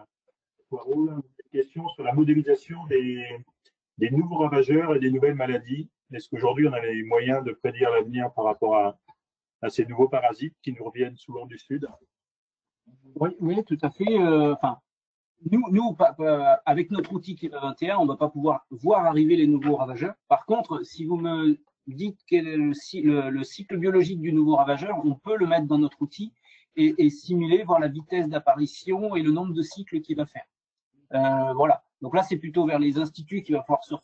Poirot, une question sur la modélisation des nouveaux ravageurs et des nouvelles maladies. Est-ce qu'aujourd'hui, on a les moyens de prédire l'avenir par rapport à ces nouveaux parasites qui nous reviennent souvent du Sud? Oui, tout à fait. Enfin, nous, avec notre outil Climat 21, on ne va pas pouvoir voir arriver les nouveaux ravageurs. Par contre, si vous me dites quel est le cycle biologique du nouveau ravageur, on peut le mettre dans notre outil et simuler, voir la vitesse d'apparition et le nombre de cycles qu'il va faire. Voilà. Donc là, c'est plutôt vers les instituts qu'il va falloir se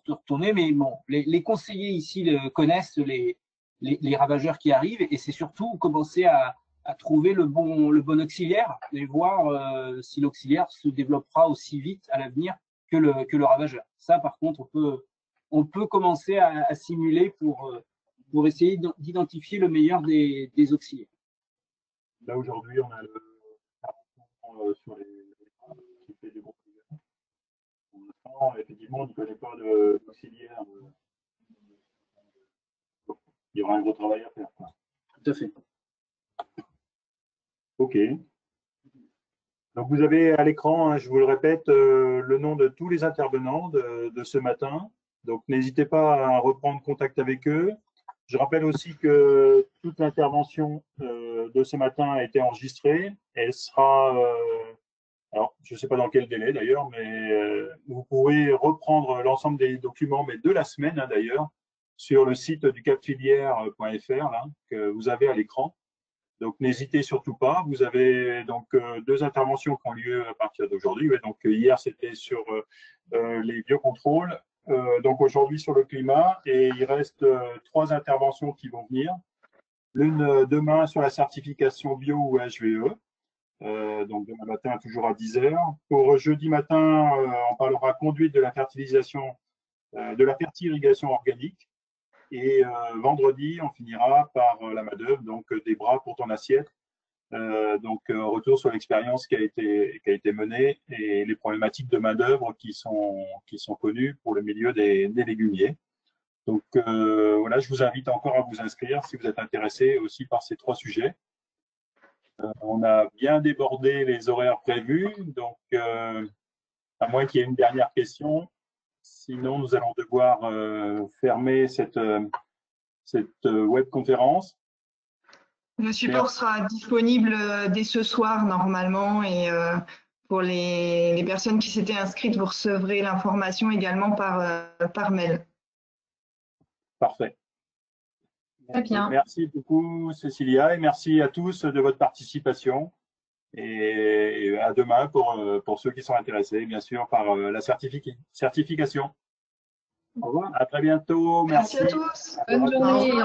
retourner. Mais bon, les conseillers ici connaissent les ravageurs qui arrivent et c'est surtout commencer à trouver le bon auxiliaire et voir si l'auxiliaire se développera aussi vite à l'avenir que le ravageur. Ça, par contre, on peut commencer à simuler pour essayer d'identifier le meilleur des auxiliaires. Là, aujourd'hui, on a le sur les qui fait des bons clients. Pour l'instant, effectivement, on ne connaît pas d'auxiliaire. Il y aura un gros travail à faire. Tout à fait. OK. Donc, vous avez à l'écran, hein, je vous le répète, le nom de tous les intervenants de ce matin. Donc, n'hésitez pas à reprendre contact avec eux. Je rappelle aussi que toute l'intervention de ce matin a été enregistrée. Elle sera, alors je ne sais pas dans quel délai d'ailleurs, mais vous pourrez reprendre l'ensemble des documents, mais de la semaine hein, d'ailleurs, sur le site du capfilière.fr que vous avez à l'écran. Donc n'hésitez surtout pas. Vous avez donc deux interventions qui ont lieu à partir d'aujourd'hui. Ouais, donc hier c'était sur les biocontrôles. Donc aujourd'hui sur le climat et il reste trois interventions qui vont venir. L'une demain sur la certification bio ou HVE, donc demain matin toujours à 10 h. Pour jeudi matin, on parlera conduite de la fertilisation, de la fertirrigation organique. Et vendredi, on finira par la main-d'œuvre, donc des bras pour ton assiette. Donc retour sur l'expérience qui a été menée et les problématiques de main-d'œuvre qui sont connues pour le milieu des légumiers. Donc voilà, je vous invite encore à vous inscrire si vous êtes intéressé aussi par ces trois sujets. On a bien débordé les horaires prévus, donc à moins qu'il y ait une dernière question. Sinon, nous allons devoir fermer cette webconférence. Le support sera disponible dès ce soir normalement et pour les personnes qui s'étaient inscrites, vous recevrez l'information également par mail. Parfait. Très bien. Merci beaucoup Cécilia et merci à tous de votre participation et à demain pour ceux qui sont intéressés bien sûr par la certification. Au revoir. À très bientôt. Merci à tous. Bonne journée.